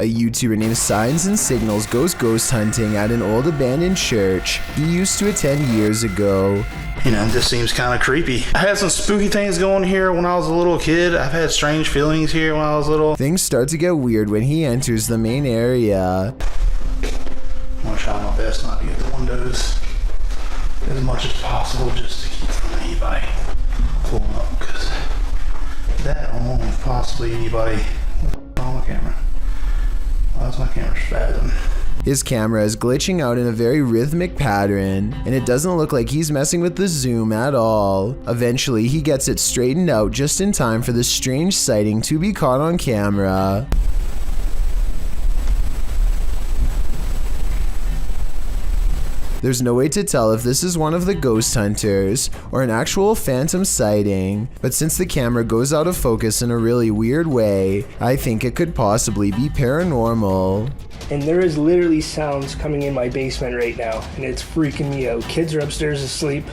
A YouTuber named Signs and Signals goes ghost hunting at an old abandoned church he used to attend years ago. You know, it just seems kind of creepy. I had some spooky things going here when I was a little kid. I've had strange feelings here when I was little. Things start to get weird when he enters the main area. I'm gonna try my best not to get the windows as much as possible just to keep from anybody pulling up, because that along with possibly anybody on my camera. Why is my camera spazzing? His camera is glitching out in a very rhythmic pattern, and it doesn't look like he's messing with the zoom at all. Eventually, he gets it straightened out just in time for the strange sighting to be caught on camera. There's no way to tell if this is one of the ghost hunters or an actual phantom sighting, but since the camera goes out of focus in a really weird way, I think it could possibly be paranormal. And there is literally sounds coming in my basement right now, and it's freaking me out. Kids are upstairs asleep,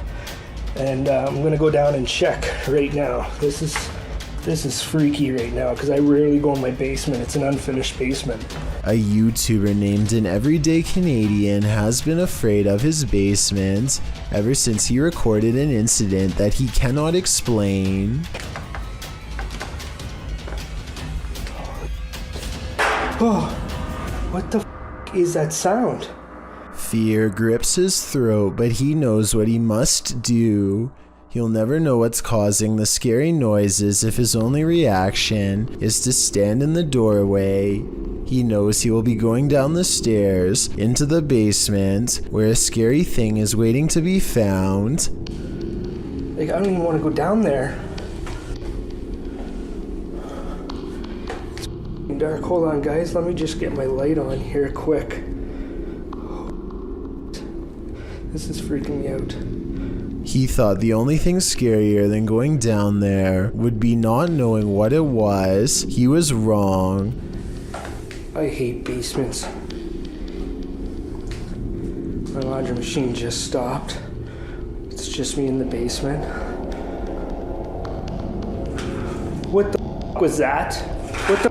and I'm gonna go down and check right now. This is freaky right now, because I rarely go in my basement. It's an unfinished basement. A YouTuber named An Everyday Canadian has been afraid of his basement ever since he recorded an incident that he cannot explain. Oh, what the is that sound? Fear grips his throat, but he knows what he must do. He'll never know what's causing the scary noises if his only reaction is to stand in the doorway. He knows he will be going down the stairs into the basement where a scary thing is waiting to be found. Like, I don't even want to go down there. It's f***ing dark. Hold on, guys. Let me just get my light on here quick. This is freaking me out. He thought the only thing scarier than going down there would be not knowing what it was. He was wrong. I hate basements. My laundry machine just stopped. It's just me in the basement. What the f*** was that? What the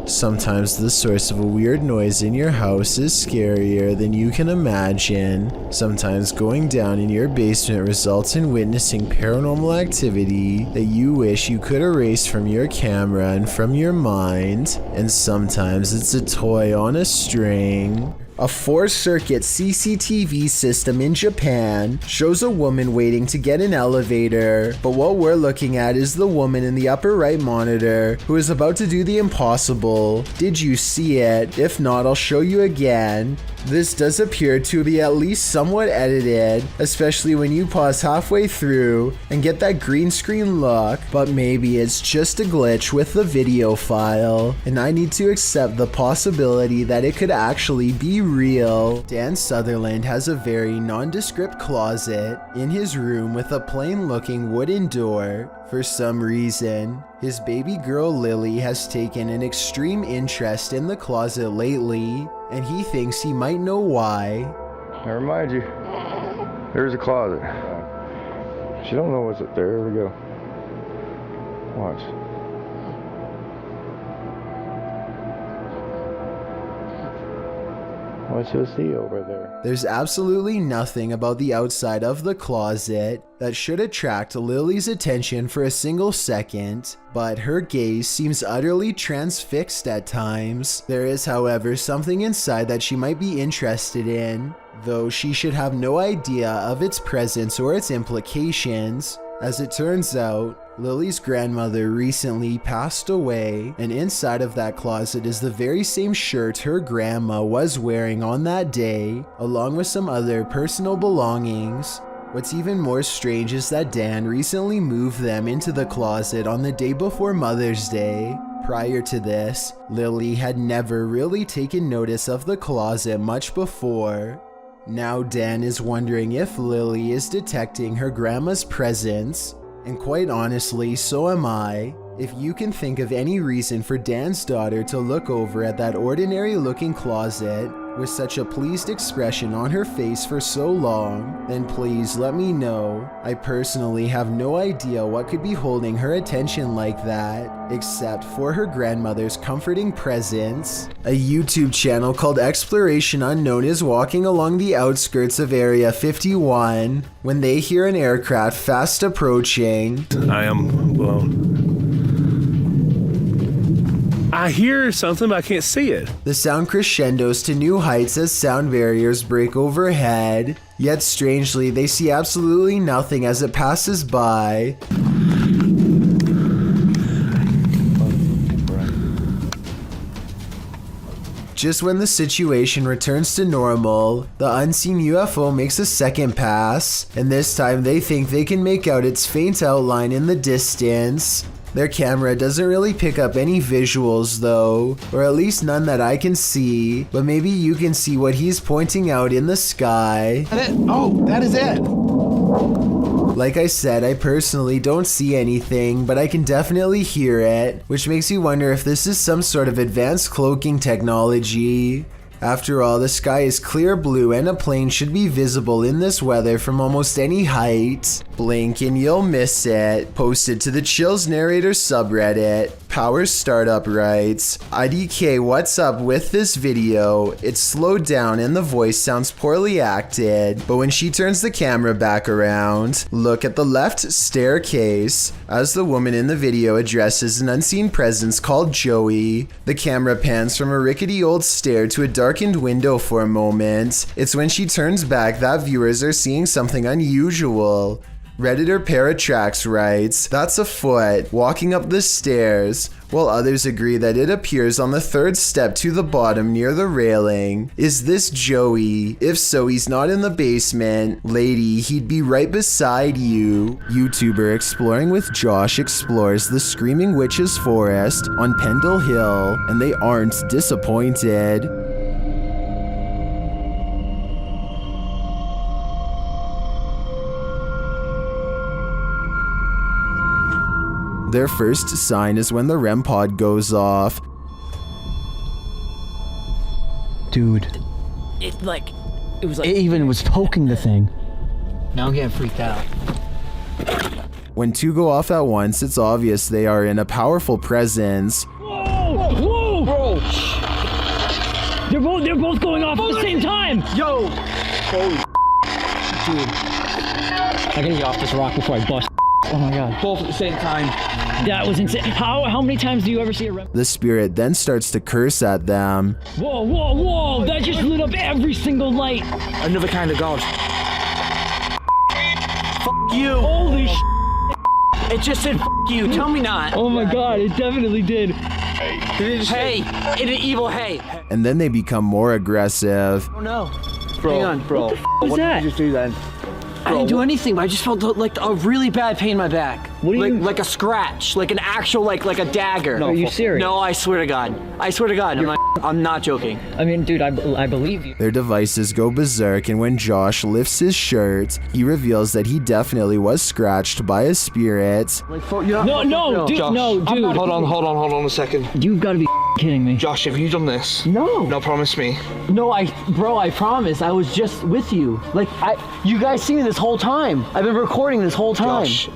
Sometimes the source of a weird noise in your house is scarier than you can imagine. Sometimes going down in your basement results in witnessing paranormal activity that you wish you could erase from your camera and from your mind. And sometimes it's a toy on a string. A 4-circuit CCTV system in Japan shows a woman waiting to get an elevator, but what we're looking at is the woman in the upper right monitor who is about to do the impossible. Did you see it? If not, I'll show you again. This does appear to be at least somewhat edited, especially when you pause halfway through and get that green screen look, but maybe it's just a glitch with the video file, and I need to accept the possibility that it could actually be real. Dan Sutherland has a very nondescript closet in his room with a plain looking wooden door. For some reason, his baby girl Lily has taken an extreme interest in the closet lately, and he thinks he might know why. I remind you, there's a closet. She don't know what's up there. Here we go. Watch. What you'll see over there. There's absolutely nothing about the outside of the closet that should attract Lily's attention for a single second, but her gaze seems utterly transfixed at times. There is, however, something inside that she might be interested in, though she should have no idea of its presence or its implications. As it turns out, Lily's grandmother recently passed away, and inside of that closet is the very same shirt her grandma was wearing on that day, along with some other personal belongings. What's even more strange is that Dan recently moved them into the closet on the day before Mother's Day. Prior to this, Lily had never really taken notice of the closet much before. Now Dan is wondering if Lily is detecting her grandma's presence. And quite honestly, so am I. If you can think of any reason for Dan's daughter to look over at that ordinary looking closet, with such a pleased expression on her face for so long, then please let me know. I personally have no idea what could be holding her attention like that, except for her grandmother's comforting presence. A YouTube channel called Exploration Unknown is walking along the outskirts of Area 51 when they hear an aircraft fast approaching. I am blown. I hear something, but I can't see it. The sound crescendos to new heights as sound barriers break overhead, yet strangely they see absolutely nothing as it passes by. Just when the situation returns to normal, the unseen UFO makes a second pass, and this time they think they can make out its faint outline in the distance. Their camera doesn't really pick up any visuals though, or at least none that I can see, but maybe you can see what he's pointing out in the sky. Oh, that is it. Like I said, I personally don't see anything, but I can definitely hear it, which makes you wonder if this is some sort of advanced cloaking technology. After all, the sky is clear blue and a plane should be visible in this weather from almost any height. Blink and you'll miss it. Posted to the Chills Narrator subreddit. Power Startup writes, IDK, what's up with this video? It's slowed down and the voice sounds poorly acted, but when she turns the camera back around, look at the left staircase. As the woman in the video addresses an unseen presence called Joey, the camera pans from a rickety old stair to a darkened window for a moment. It's when she turns back that viewers are seeing something unusual. Redditor Paratrax writes, that's a foot walking up the stairs, while others agree that it appears on the third step to the bottom near the railing. Is this Joey? If so, he's not in the basement. Lady, he'd be right beside you. YouTuber Exploring with Josh explores the Screaming Witches Forest on Pendle Hill, and they aren't disappointed. Their first sign is when the REM pod goes off. Dude. It was like... It even was poking the thing. Now I'm getting freaked out. When two go off at once, it's obvious they are in a powerful presence. Whoa! Whoa! Bro! They're both going off at the same time! Yo! Holy dude. I gotta get off this rock before I bust. Oh my god. Both at the same time. That was insane. How many times do you ever see a REM? The spirit then starts to curse at them. Whoa, whoa, whoa! That just lit up every single light! Another kind of ghost. F*** you! Holy sh**! It just said F*** you, tell me not. Oh my god, it definitely did. Hey, in an evil hey. And then they become more aggressive. Oh no. Bro, Hang on. bro. What did you just do then? I didn't do anything, but I just felt like a really bad pain in my back. What do you... Like a scratch, like an actual, like a dagger. No, are you serious? No, I swear to God. I swear to God, I'm not joking. I mean, dude, I believe you. Their devices go berserk, and when Josh lifts his shirt, he reveals that he definitely was scratched by a spirit. Like, No, dude, Josh, no, dude. Hold on a second. You've got to be kidding me. Josh, have you done this? No. No, promise me. No, bro, I promise. I was just with you. Like, you guys see me this whole time. I've been recording this whole time. Josh,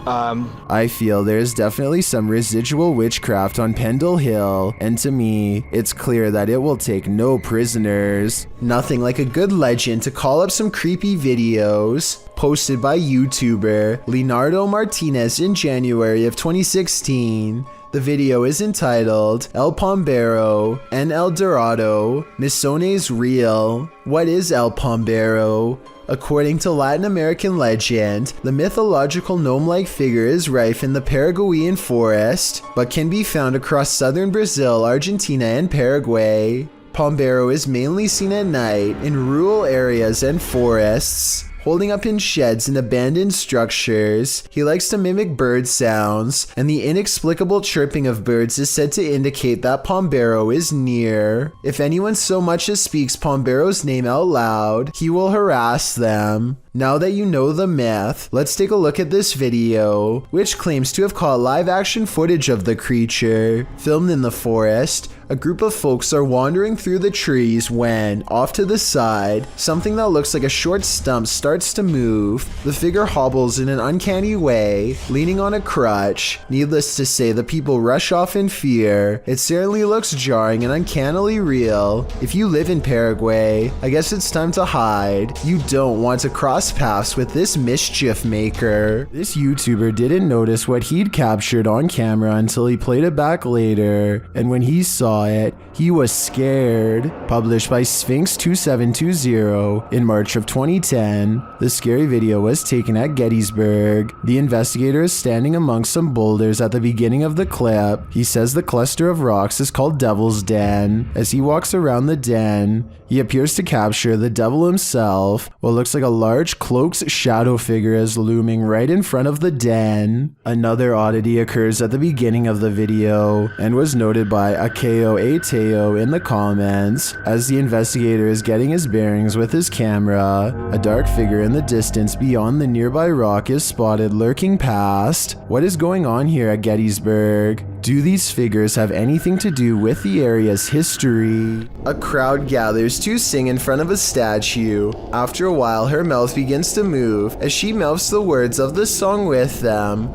I feel there's definitely some residual witchcraft on Pendle Hill, and to me, it's clear that it will take no prisoners. Nothing like a good legend to call up some creepy videos. Posted by YouTuber Leonardo Martinez in January of 2016. The video is entitled El Pombero and El Dorado, Misones Real. What is El Pombero? According to Latin American legend, the mythological gnome-like figure is rife in the Paraguayan forest, but can be found across southern Brazil, Argentina, and Paraguay. Pombero is mainly seen at night in rural areas and forests. Holding up in sheds and abandoned structures, he likes to mimic bird sounds, and the inexplicable chirping of birds is said to indicate that Pombero is near. If anyone so much as speaks Pombero's name out loud, he will harass them. Now that you know the myth, let's take a look at this video, which claims to have caught live action footage of the creature, filmed in the forest, A group of folks are wandering through the trees when, off to the side, something that looks like a short stump starts to move. The figure hobbles in an uncanny way, leaning on a crutch. Needless to say, the people rush off in fear. It certainly looks jarring and uncannily real. If you live in Paraguay, I guess it's time to hide. You don't want to cross paths with this mischief maker. This YouTuber didn't notice what he'd captured on camera until he played it back later, and when he saw it, he was scared. Published by Sphinx 2720 in March of 2010, the scary video was taken at Gettysburg. The investigator is standing among some boulders at the beginning of the clip. He says the cluster of rocks is called Devil's Den. As he walks around the den, he appears to capture the devil himself. What looks like a large cloaked shadow figure is looming right in front of the den. Another oddity occurs at the beginning of the video and was noted by Akeo Ateo in the comments. As the investigator is getting his bearings with his camera, a dark figure in the distance beyond the nearby rock is spotted lurking past. What is going on here at Gettysburg? Do these figures have anything to do with the area's history? A crowd gathers to sing in front of a statue. After a while, her mouth begins to move as she mouths the words of the song with them.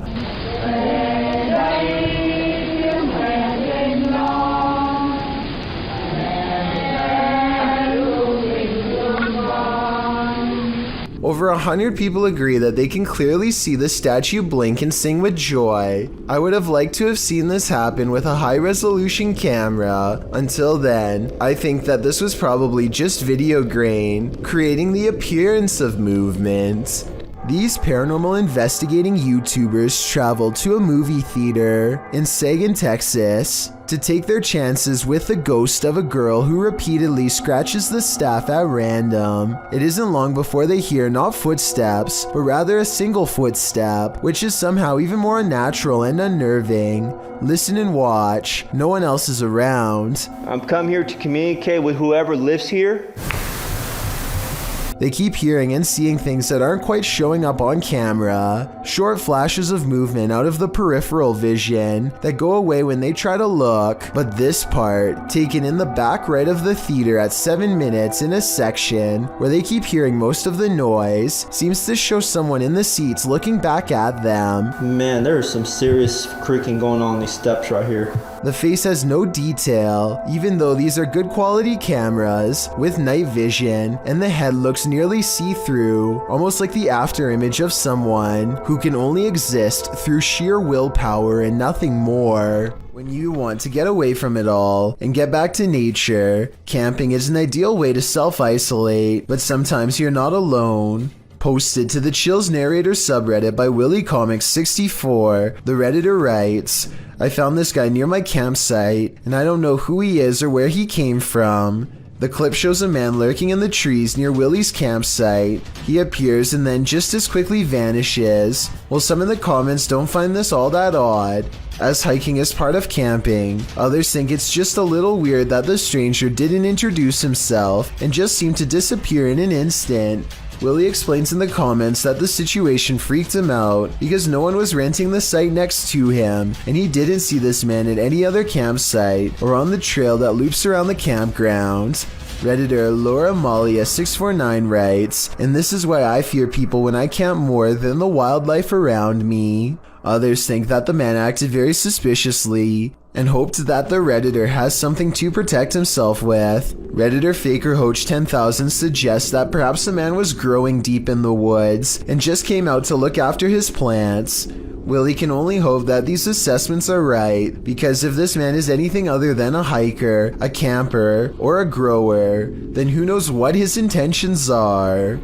Over 100 people agree that they can clearly see the statue blink and sing with joy. I would have liked to have seen this happen with a high-resolution camera. Until then, I think that this was probably just video grain, creating the appearance of movement. These paranormal investigating YouTubers traveled to a movie theater in Sagan, Texas, to take their chances with the ghost of a girl who repeatedly scratches the staff at random. It isn't long before they hear not footsteps, but rather a single footstep, which is somehow even more unnatural and unnerving. Listen and watch. No one else is around. I'm come here to communicate with whoever lives here. They keep hearing and seeing things that aren't quite showing up on camera. Short flashes of movement out of the peripheral vision that go away when they try to look. But this part, taken in the back right of the theater at 7 minutes in a section where they keep hearing most of the noise, seems to show someone in the seats looking back at them. Man, there's some serious creaking going on these steps right here. The face has no detail, even though these are good quality cameras with night vision, and the head looks nearly see-through, almost like the after image of someone who can only exist through sheer willpower and nothing more. When you want to get away from it all and get back to nature, camping is an ideal way to self-isolate, but sometimes you're not alone. Posted to the Chills Narrator subreddit by WillyComics64, the Redditor writes, I found this guy near my campsite, and I don't know who he is or where he came from. The clip shows a man lurking in the trees near Willie's campsite. He appears and then just as quickly vanishes. While some in the comments don't find this all that odd, as hiking is part of camping, others think it's just a little weird that the stranger didn't introduce himself and just seemed to disappear in an instant. Willie explains in the comments that the situation freaked him out because no one was renting the site next to him, and he didn't see this man at any other campsite or on the trail that loops around the campground. Redditor Laura Malia 649 writes, and this is why I fear people when I camp more than the wildlife around me. Others think that the man acted very suspiciously and hoped that the Redditor has something to protect himself with. Redditor FakerHoach 10,000 suggests that perhaps the man was growing deep in the woods and just came out to look after his plants. Willie can only hope that these assessments are right, because if this man is anything other than a hiker, a camper, or a grower, then who knows what his intentions are.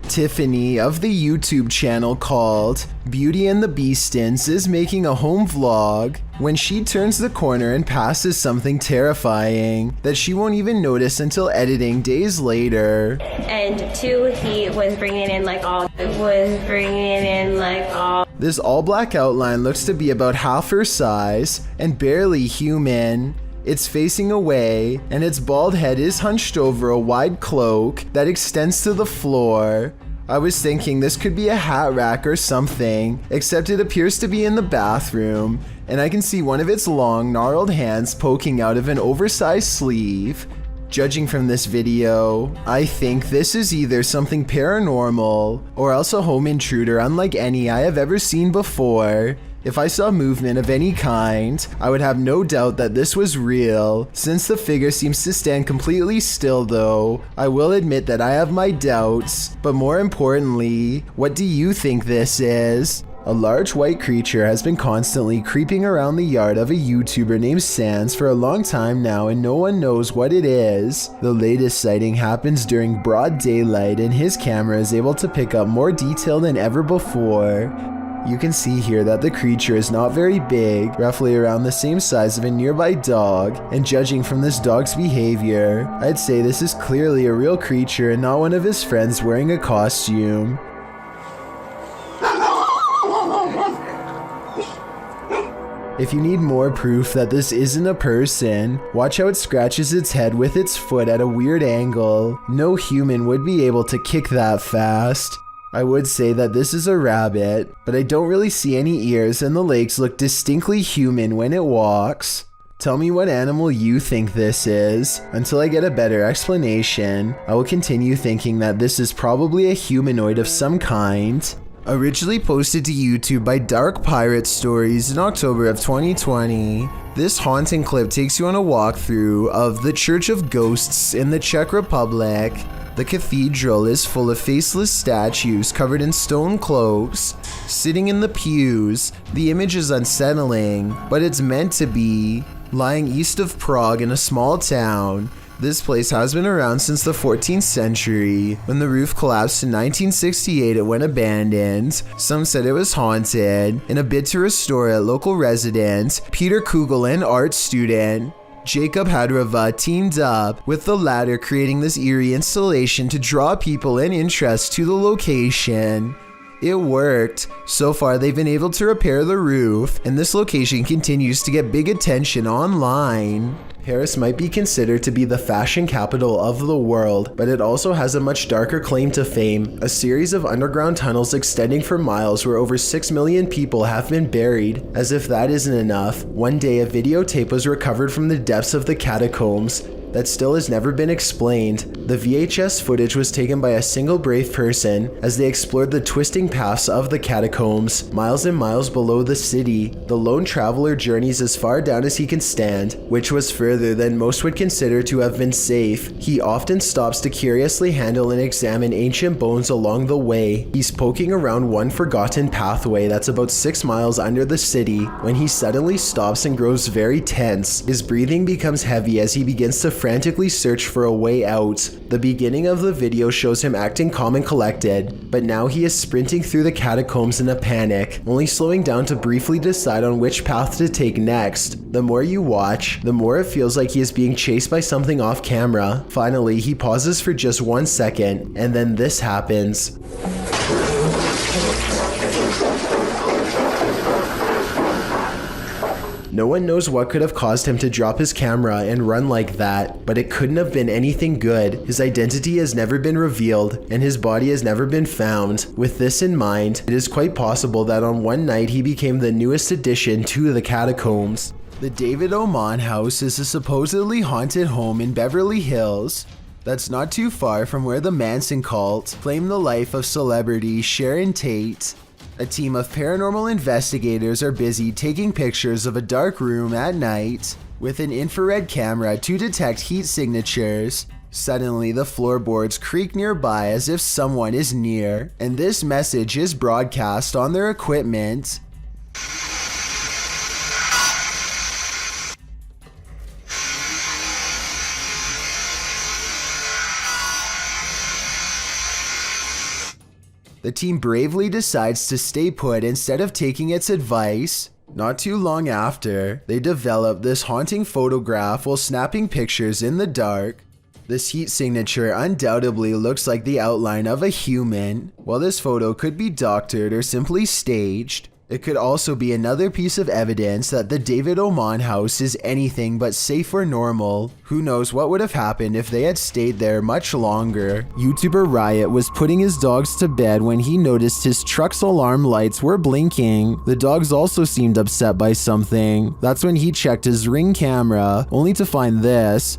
Tiffany of the YouTube channel called Beauty and the Beastins is making a home vlog when she turns the corner and passes something terrifying that she won't even notice until editing days later. And two, he was bringing in like all. This all black outline looks to be about half her size and barely human. It's facing away, and its bald head is hunched over a wide cloak that extends to the floor. I was thinking this could be a hat rack or something, except it appears to be in the bathroom, and I can see one of its long, gnarled hands poking out of an oversized sleeve. Judging from this video, I think this is either something paranormal or else a home intruder unlike any I have ever seen before. If I saw movement of any kind, I would have no doubt that this was real. Since the figure seems to stand completely still though, I will admit that I have my doubts. But more importantly, what do you think this is? A large white creature has been constantly creeping around the yard of a YouTuber named Sans for a long time now, and no one knows what it is. The latest sighting happens during broad daylight, and his camera is able to pick up more detail than ever before. You can see here that the creature is not very big, roughly around the same size of a nearby dog, and judging from this dog's behavior, I'd say this is clearly a real creature and not one of his friends wearing a costume. If you need more proof that this isn't a person, watch how it scratches its head with its foot at a weird angle. No human would be able to kick that fast. I would say that this is a rabbit, but I don't really see any ears and the legs look distinctly human when it walks. Tell me what animal you think this is. Until I get a better explanation, I will continue thinking that this is probably a humanoid of some kind. Originally posted to YouTube by Dark Pirate Stories in October of 2020, this haunting clip takes you on a walkthrough of the Church of Ghosts in the Czech Republic. The cathedral is full of faceless statues covered in stone cloaks, sitting in the pews. The image is unsettling, but it's meant to be. Lying east of Prague in a small town, this place has been around since the 14th century. When the roof collapsed in 1968, it went abandoned. Some said it was haunted. In a bid to restore it, local resident Peter Kugel and art student Jacob Hadrava teamed up with the latter, creating this eerie installation to draw people and interest to the location. It worked. So far, they've been able to repair the roof, and this location continues to get big attention online. Paris might be considered to be the fashion capital of the world, but it also has a much darker claim to fame, a series of underground tunnels extending for miles where over 6 million people have been buried. As if that isn't enough, one day a videotape was recovered from the depths of the catacombs that still has never been explained. The VHS footage was taken by a single brave person as they explored the twisting paths of the catacombs, miles and miles below the city. The lone traveler journeys as far down as he can stand, which was further than most would consider to have been safe. He often stops to curiously handle and examine ancient bones along the way. He's poking around one forgotten pathway that's about 6 miles under the city when he suddenly stops and grows very tense. His breathing becomes heavy as he begins to frantically search for a way out. The beginning of the video shows him acting calm and collected, but now he is sprinting through the catacombs in a panic, only slowing down to briefly decide on which path to take next. The more you watch, the more it feels like he is being chased by something off camera. Finally, he pauses for just 1 second, and then this happens. No one knows what could have caused him to drop his camera and run like that, but it couldn't have been anything good. His identity has never been revealed, and his body has never been found. With this in mind, it is quite possible that on one night he became the newest addition to the catacombs. The David Oman house is a supposedly haunted home in Beverly Hills that's not too far from where the Manson cult claimed the life of celebrity Sharon Tate. A team of paranormal investigators are busy taking pictures of a dark room at night with an infrared camera to detect heat signatures. Suddenly, the floorboards creak nearby as if someone is near, and this message is broadcast on their equipment. The team bravely decides to stay put instead of taking its advice. Not too long after, they develop this haunting photograph while snapping pictures in the dark. This heat signature undoubtedly looks like the outline of a human. While this photo could be doctored or simply staged, It could also be another piece of evidence that the David Oman house is anything but safe or normal. Who knows what would have happened if they had stayed there much longer. YouTuber Riot was putting his dogs to bed when he noticed his truck's alarm lights were blinking. The dogs also seemed upset by something. That's when he checked his Ring camera, only to find this.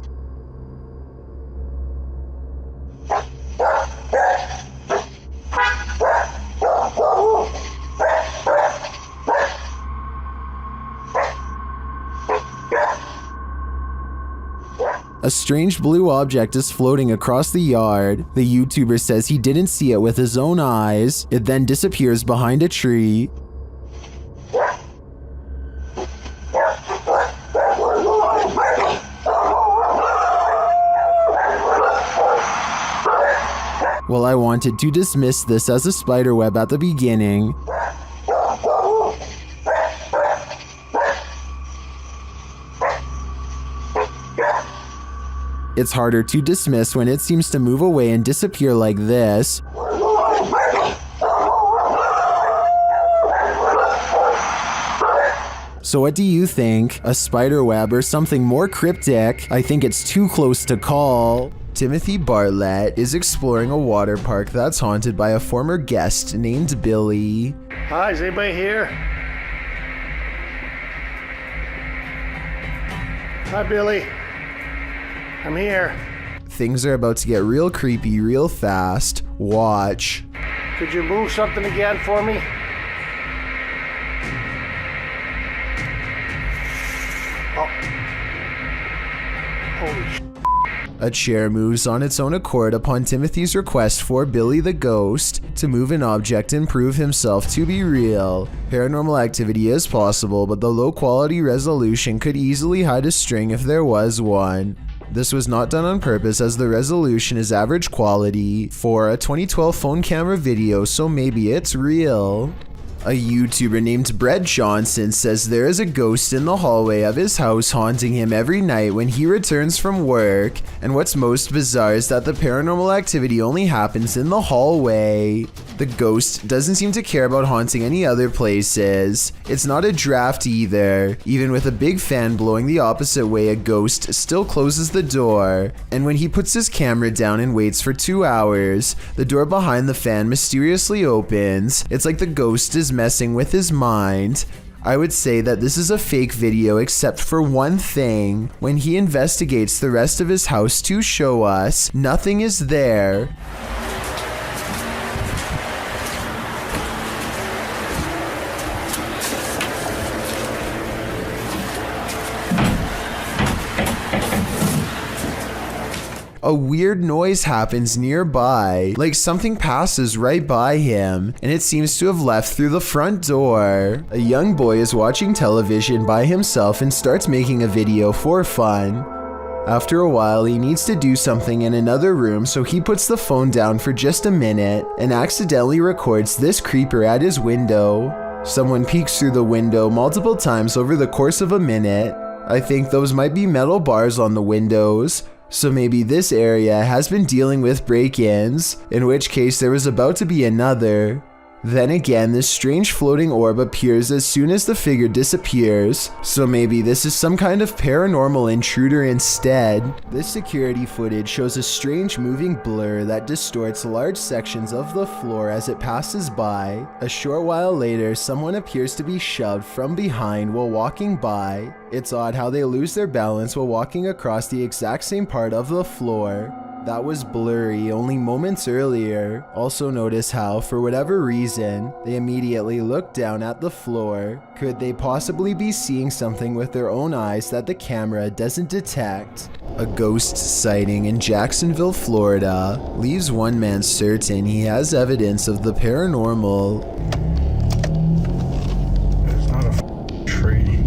A strange blue object is floating across the yard. The YouTuber says he didn't see it with his own eyes. It then disappears behind a tree. Well, I wanted to dismiss this as a spiderweb at the beginning. It's harder to dismiss when it seems to move away and disappear like this. So what do you think? A spider web or something more cryptic? I think it's too close to call. Timothy Bartlett is exploring a water park that's haunted by a former guest named Billy. Hi, is anybody here? Hi, Billy. I'm here. Things are about to get real creepy real fast. Watch. Could you move something again for me? Oh. Holy sh**. A chair moves on its own accord upon Timothy's request for Billy the Ghost to move an object and prove himself to be real. Paranormal activity is possible, but the low quality resolution could easily hide a string if there was one. This was not done on purpose as the resolution is average quality for a 2012 phone camera video, so maybe it's real. A YouTuber named Brett Johnson says there is a ghost in the hallway of his house haunting him every night when he returns from work, and what's most bizarre is that the paranormal activity only happens in the hallway. The ghost doesn't seem to care about haunting any other places. It's not a draft either. Even with a big fan blowing the opposite way, a ghost still closes the door. And when he puts his camera down and waits for 2 hours, the door behind the fan mysteriously opens. It's like the ghost is messing with his mind. I would say that this is a fake video except for one thing. When he investigates the rest of his house to show us, nothing is there. A weird noise happens nearby, like something passes right by him, and it seems to have left through the front door. A young boy is watching television by himself and starts making a video for fun. After a while, he needs to do something in another room, so he puts the phone down for just a minute and accidentally records this creeper at his window. Someone peeks through the window multiple times over the course of a minute. I think those might be metal bars on the windows. So maybe this area has been dealing with break-ins, in which case there was about to be another. Then again, this strange floating orb appears as soon as the figure disappears, so maybe this is some kind of paranormal intruder instead. This security footage shows a strange moving blur that distorts large sections of the floor as it passes by. A short while later, someone appears to be shoved from behind while walking by. It's odd how they lose their balance while walking across the exact same part of the floor. That was blurry only moments earlier. Also notice how, for whatever reason, they immediately look down at the floor. Could they possibly be seeing something with their own eyes that the camera doesn't detect? A ghost sighting in Jacksonville, Florida, leaves one man certain he has evidence of the paranormal. It's not a tree.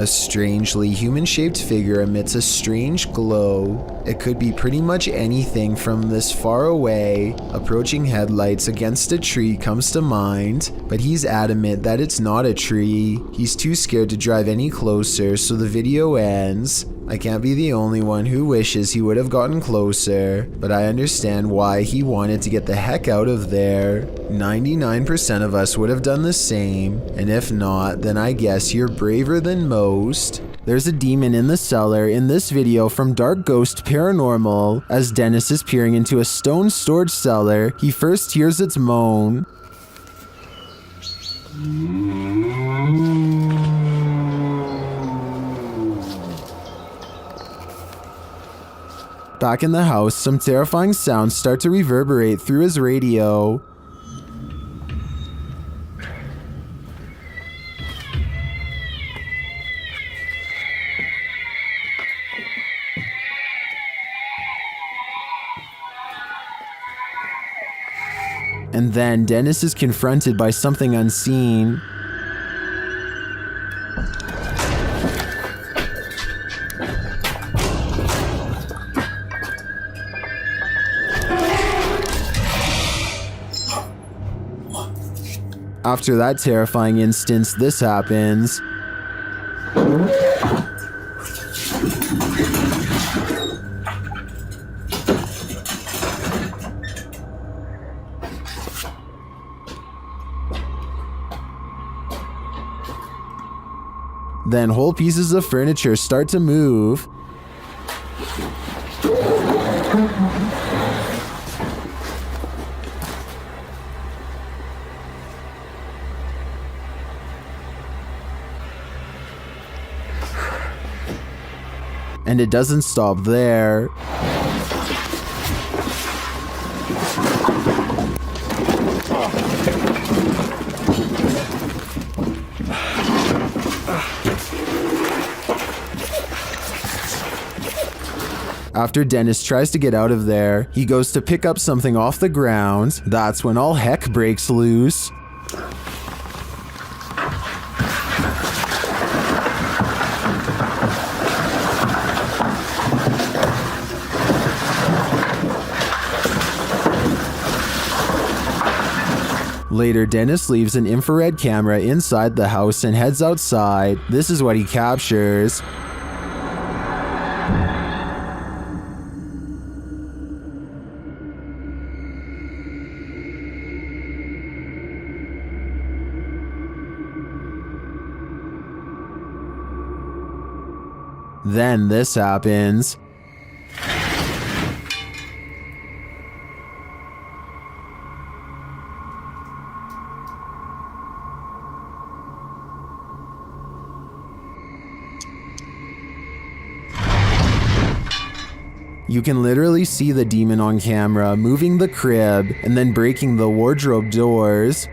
A strangely human-shaped figure emits a strange glow. It could be pretty much anything from this far away. Approaching headlights against a tree comes to mind, but he's adamant that it's not a tree. He's too scared to drive any closer, so the video ends. I can't be the only one who wishes he would have gotten closer, but I understand why he wanted to get the heck out of there. 99% of us would have done the same, and if not, then I guess you're braver than most. There's a demon in the cellar in this video from Dark Ghost Paranormal. As Dennis is peering into a stone storage cellar, he first hears its moan. Back in the house, some terrifying sounds start to reverberate through his radio. And then Dennis is confronted by something unseen. After that terrifying instance, this happens. Then whole pieces of furniture start to move. And it doesn't stop there. After Dennis tries to get out of there, he goes to pick up something off the ground. That's when all heck breaks loose. Later, Dennis leaves an infrared camera inside the house and heads outside. This is what he captures. Then this happens. You can literally see the demon on camera moving the crib and then breaking the wardrobe doors.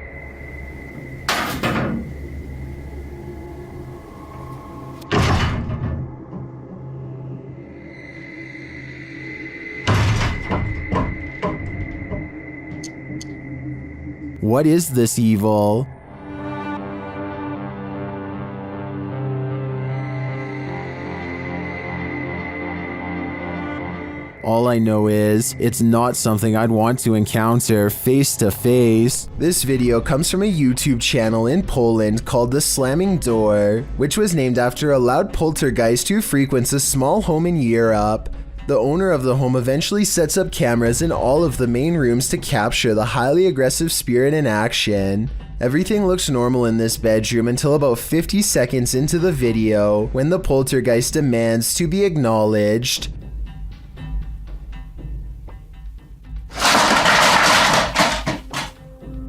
What is this evil? All I know is, it's not something I'd want to encounter face to face. This video comes from a YouTube channel in Poland called The Slamming Door, which was named after a loud poltergeist who frequents a small home in Europe. The owner of the home eventually sets up cameras in all of the main rooms to capture the highly aggressive spirit in action. Everything looks normal in this bedroom until about 50 seconds into the video, when the poltergeist demands to be acknowledged.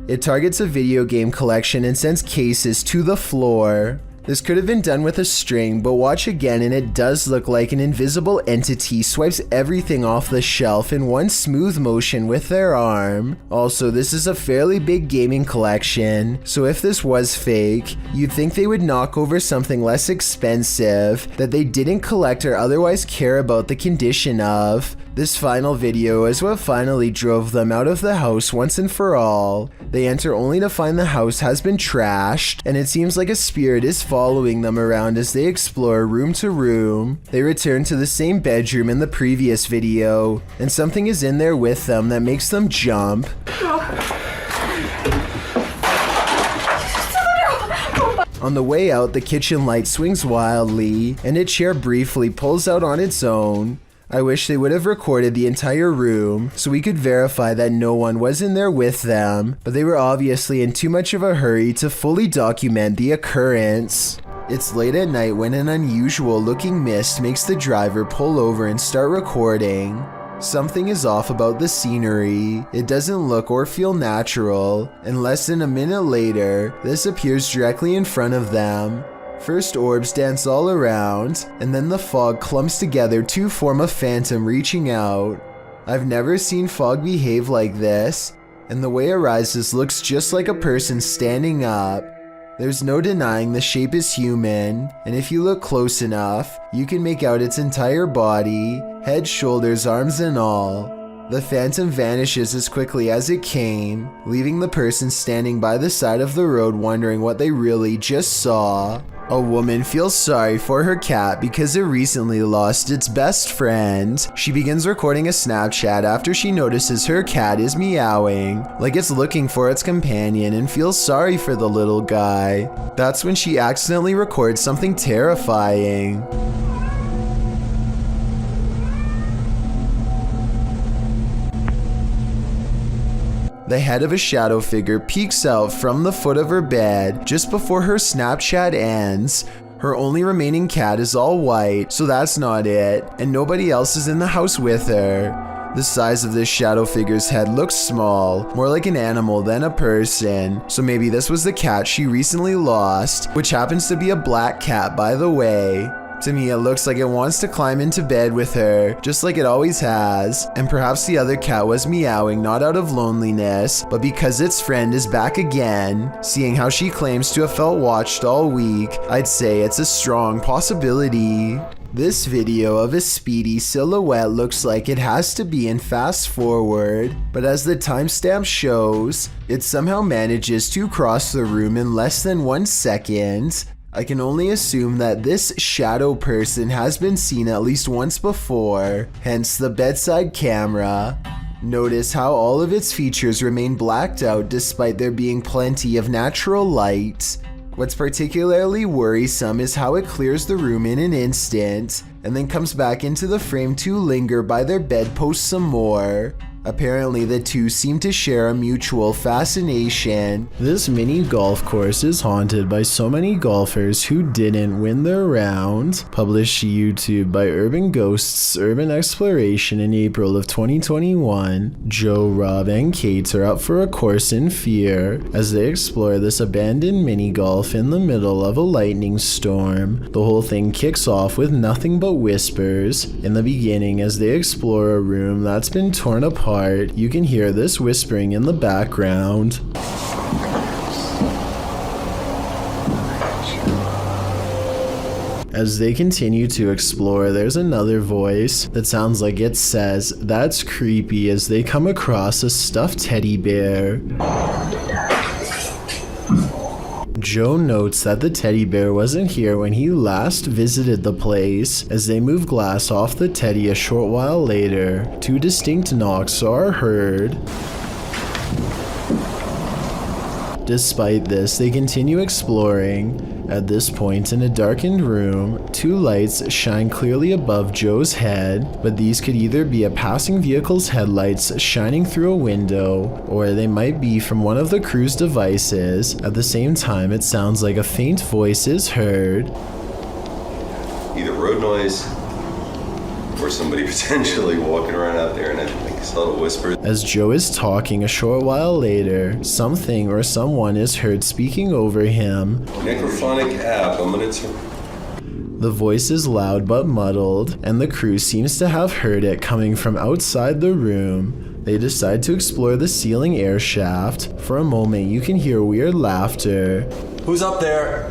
It targets a video game collection and sends cases to the floor. This could have been done with a string, but watch again and it does look like an invisible entity swipes everything off the shelf in one smooth motion with their arm. Also, this is a fairly big gaming collection, so if this was fake, you'd think they would knock over something less expensive that they didn't collect or otherwise care about the condition of. This final video is what finally drove them out of the house once and for all. They enter only to find the house has been trashed, and it seems like a spirit is following them around as they explore room to room. They return to the same bedroom in the previous video, and something is in there with them that makes them jump. On the way out, the kitchen light swings wildly, and a chair briefly pulls out on its own. I wish they would have recorded the entire room so we could verify that no one was in there with them, but they were obviously in too much of a hurry to fully document the occurrence. It's late at night when an unusual looking mist makes the driver pull over and start recording. Something is off about the scenery. It doesn't look or feel natural, and less than a minute later, this appears directly in front of them. First orbs dance all around, and then the fog clumps together to form a phantom reaching out. I've never seen fog behave like this, and the way it rises looks just like a person standing up. There's no denying the shape is human, and if you look close enough, you can make out its entire body, head, shoulders, arms, and all. The phantom vanishes as quickly as it came, leaving the person standing by the side of the road wondering what they really just saw. A woman feels sorry for her cat because it recently lost its best friend. She begins recording a Snapchat after she notices her cat is meowing, like it's looking for its companion, and feels sorry for the little guy. That's when she accidentally records something terrifying. The head of a shadow figure peeks out from the foot of her bed just before her Snapchat ends. Her only remaining cat is all white, so that's not it, and nobody else is in the house with her. The size of this shadow figure's head looks small, more like an animal than a person, so maybe this was the cat she recently lost, which happens to be a black cat, by the way. To me, it looks like it wants to climb into bed with her, just like it always has, and perhaps the other cat was meowing not out of loneliness, but because its friend is back again. Seeing how she claims to have felt watched all week, I'd say it's a strong possibility. This video of a speedy silhouette looks like it has to be in fast forward, but as the timestamp shows, it somehow manages to cross the room in less than 1 second. I can only assume that this shadow person has been seen at least once before, hence the bedside camera. Notice how all of its features remain blacked out despite there being plenty of natural light. What's particularly worrisome is how it clears the room in an instant, and then comes back into the frame to linger by their bedpost some more. Apparently the two seem to share a mutual fascination. This mini golf course is haunted by so many golfers who didn't win their round. Published to YouTube by Urban Ghosts Urban Exploration in April of 2021, Joe, Rob, and Kate are up for a course in fear as they explore this abandoned mini golf in the middle of a lightning storm. The whole thing kicks off with nothing but whispers. In the beginning, as they explore a room that's been torn apart, you can hear this whispering in the background. As they continue to explore, there's another voice that sounds like it says, "That's creepy," as they come across a stuffed teddy bear. Joe notes that the teddy bear wasn't here when he last visited the place. As they move glass off the teddy a short while later, 2 distinct knocks are heard. Despite this, they continue exploring. At this point, in a darkened room, 2 lights shine clearly above Joe's head, but these could either be a passing vehicle's headlights shining through a window, or they might be from one of the crew's devices. At the same time, it sounds like a faint voice is heard. Either road noise or somebody potentially walking around out there, and I think it's a little whisper. As Joe is talking a short while later, something or someone is heard speaking over him. Necrophonic app, I'm gonna The voice is loud but muddled, and the crew seems to have heard it coming from outside the room. They decide to explore the ceiling air shaft. For a moment, you can hear weird laughter. Who's up there?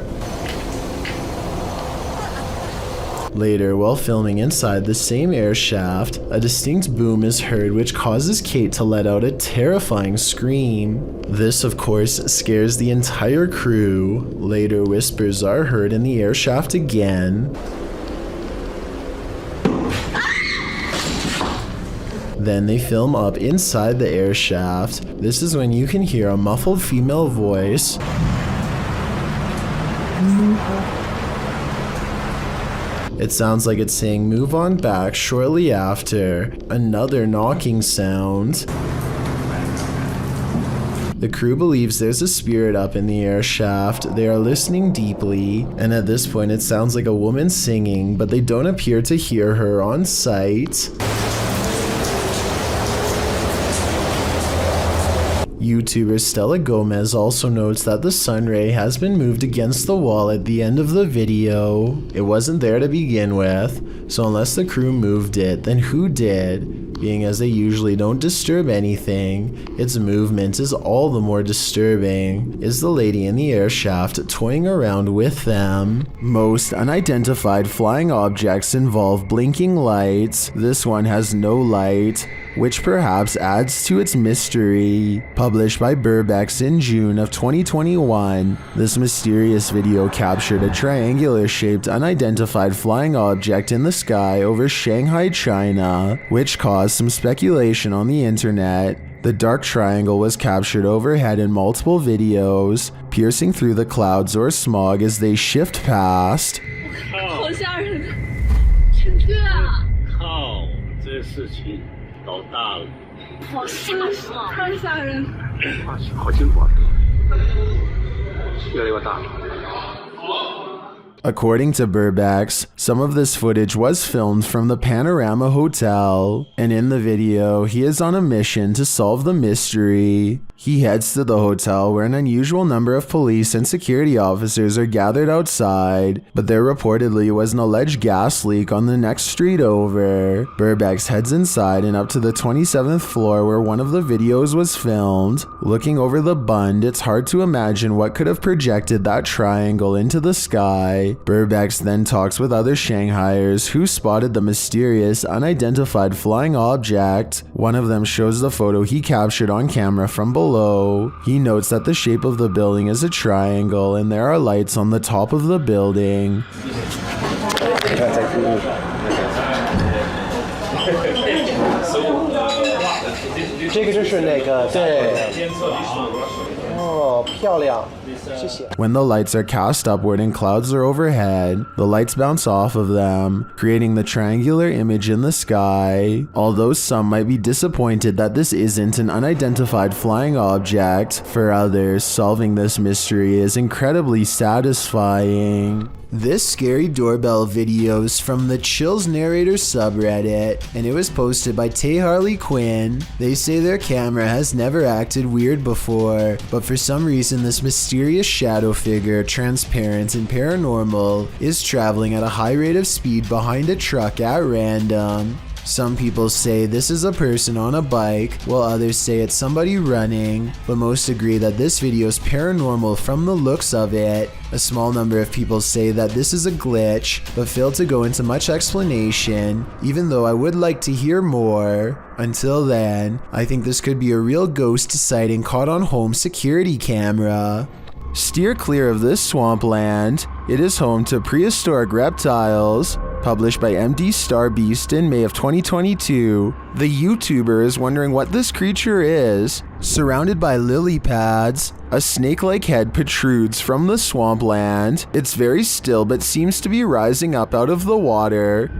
Later, while filming inside the same air shaft, a distinct boom is heard which causes Kate to let out a terrifying scream. This, of course, scares the entire crew. Later, whispers are heard in the air shaft again. Then they film up inside the air shaft. This is when you can hear a muffled female voice. It sounds like it's saying move on back shortly after. Another knocking sound. The crew believes there's a spirit up in the air shaft. They are listening deeply, and at this point it sounds like a woman singing, but they don't appear to hear her on site. YouTuber Stella Gomez also notes that the sunray has been moved against the wall at the end of the video. It wasn't there to begin with, so unless the crew moved it, then who did? Being as they usually don't disturb anything, its movement is all the more disturbing. Is the lady in the air shaft toying around with them? Most unidentified flying objects involve blinking lights. This one has no light, which perhaps adds to its mystery. Published by Burbex in June of 2021, this mysterious video captured a triangular-shaped unidentified flying object in the sky over Shanghai, China, which caused some speculation on the internet. The dark triangle was captured overhead in multiple videos, piercing through the clouds or smog as they shift past. According to Burbex, some of this footage was filmed from the Panorama Hotel, and in the video, he is on a mission to solve the mystery. He heads to the hotel where an unusual number of police and security officers are gathered outside, but there reportedly was an alleged gas leak on the next street over. Burbex heads inside and up to the 27th floor where one of the videos was filmed. Looking over the bund, it's hard to imagine what could have projected that triangle into the sky. Burbex then talks with other Shanghaiers who spotted the mysterious, unidentified flying object. One of them shows the photo he captured on camera from below. He notes that the shape of the building is a triangle and there are lights on the top of the building. 这个就是那个对。哦，漂亮。 When the lights are cast upward and clouds are overhead, the lights bounce off of them, creating the triangular image in the sky. Although some might be disappointed that this isn't an unidentified flying object, for others, solving this mystery is incredibly satisfying. This scary doorbell video is from the Chills Narrator subreddit, and it was posted by Tay Harley Quinn. They say their camera has never acted weird before, but for some reason this mysterious shadow figure, transparent and paranormal, is traveling at a high rate of speed behind a truck at random. Some people say this is a person on a bike, while others say it's somebody running, but most agree that this video is paranormal from the looks of it. A small number of people say that this is a glitch, but fail to go into much explanation, even though I would like to hear more. Until then, I think this could be a real ghost sighting caught on home security camera. Steer clear of this swampland. It is home to prehistoric reptiles. Published by MD Starbeast in May of 2022, the YouTuber is wondering what this creature is. Surrounded by lily pads, a snake-like head protrudes from the swampland. It's very still but seems to be rising up out of the water.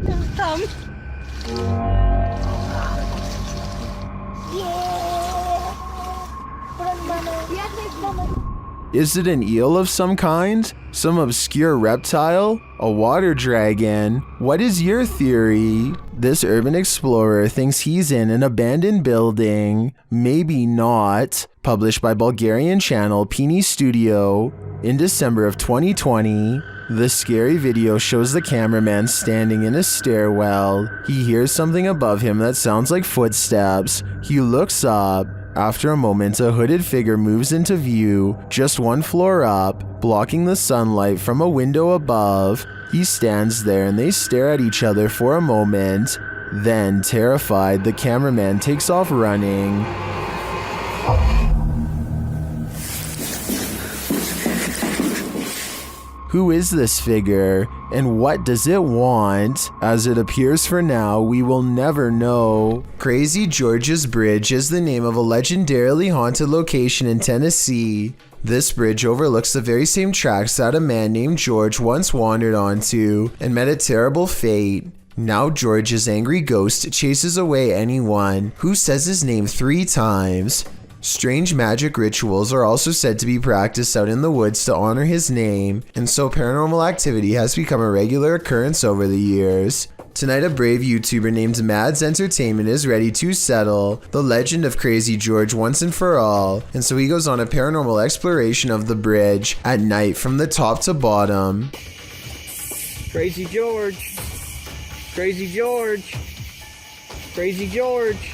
Is it an eel of some kind? Some obscure reptile? A water dragon? What is your theory? This urban explorer thinks he's in an abandoned building. Maybe not. Published by Bulgarian channel Peony Studio in December of 2020. The scary video shows the cameraman standing in a stairwell. He hears something above him that sounds like footsteps. He looks up. After a moment, a hooded figure moves into view, just one floor up, blocking the sunlight from a window above. He stands there and they stare at each other for a moment. Then, terrified, the cameraman takes off running. Who is this figure, and what does it want? As it appears for now, we will never know. Crazy George's Bridge is the name of a legendarily haunted location in Tennessee. This bridge overlooks the very same tracks that a man named George once wandered onto and met a terrible fate. Now George's angry ghost chases away anyone who says his name 3 times. Strange magic rituals are also said to be practiced out in the woods to honor his name, and so paranormal activity has become a regular occurrence over the years. Tonight, a brave YouTuber named Mads Entertainment is ready to settle the legend of Crazy George once and for all, and so he goes on a paranormal exploration of the bridge at night from the top to bottom. Crazy George. Crazy George. Crazy George.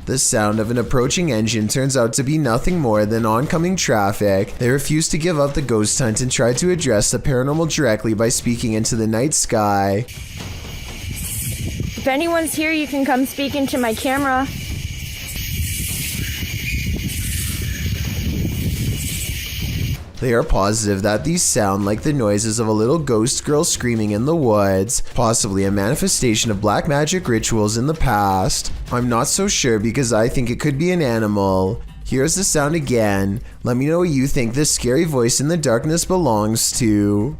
The sound of an approaching engine turns out to be nothing more than oncoming traffic. They refuse to give up the ghost hunt and try to address the paranormal directly by speaking into the night sky. If anyone's here, you can come speak into my camera. They are positive that these sound like the noises of a little ghost girl screaming in the woods, possibly a manifestation of black magic rituals in the past. I'm not so sure because I think it could be an animal. Here's the sound again. Let me know what you think this scary voice in the darkness belongs to.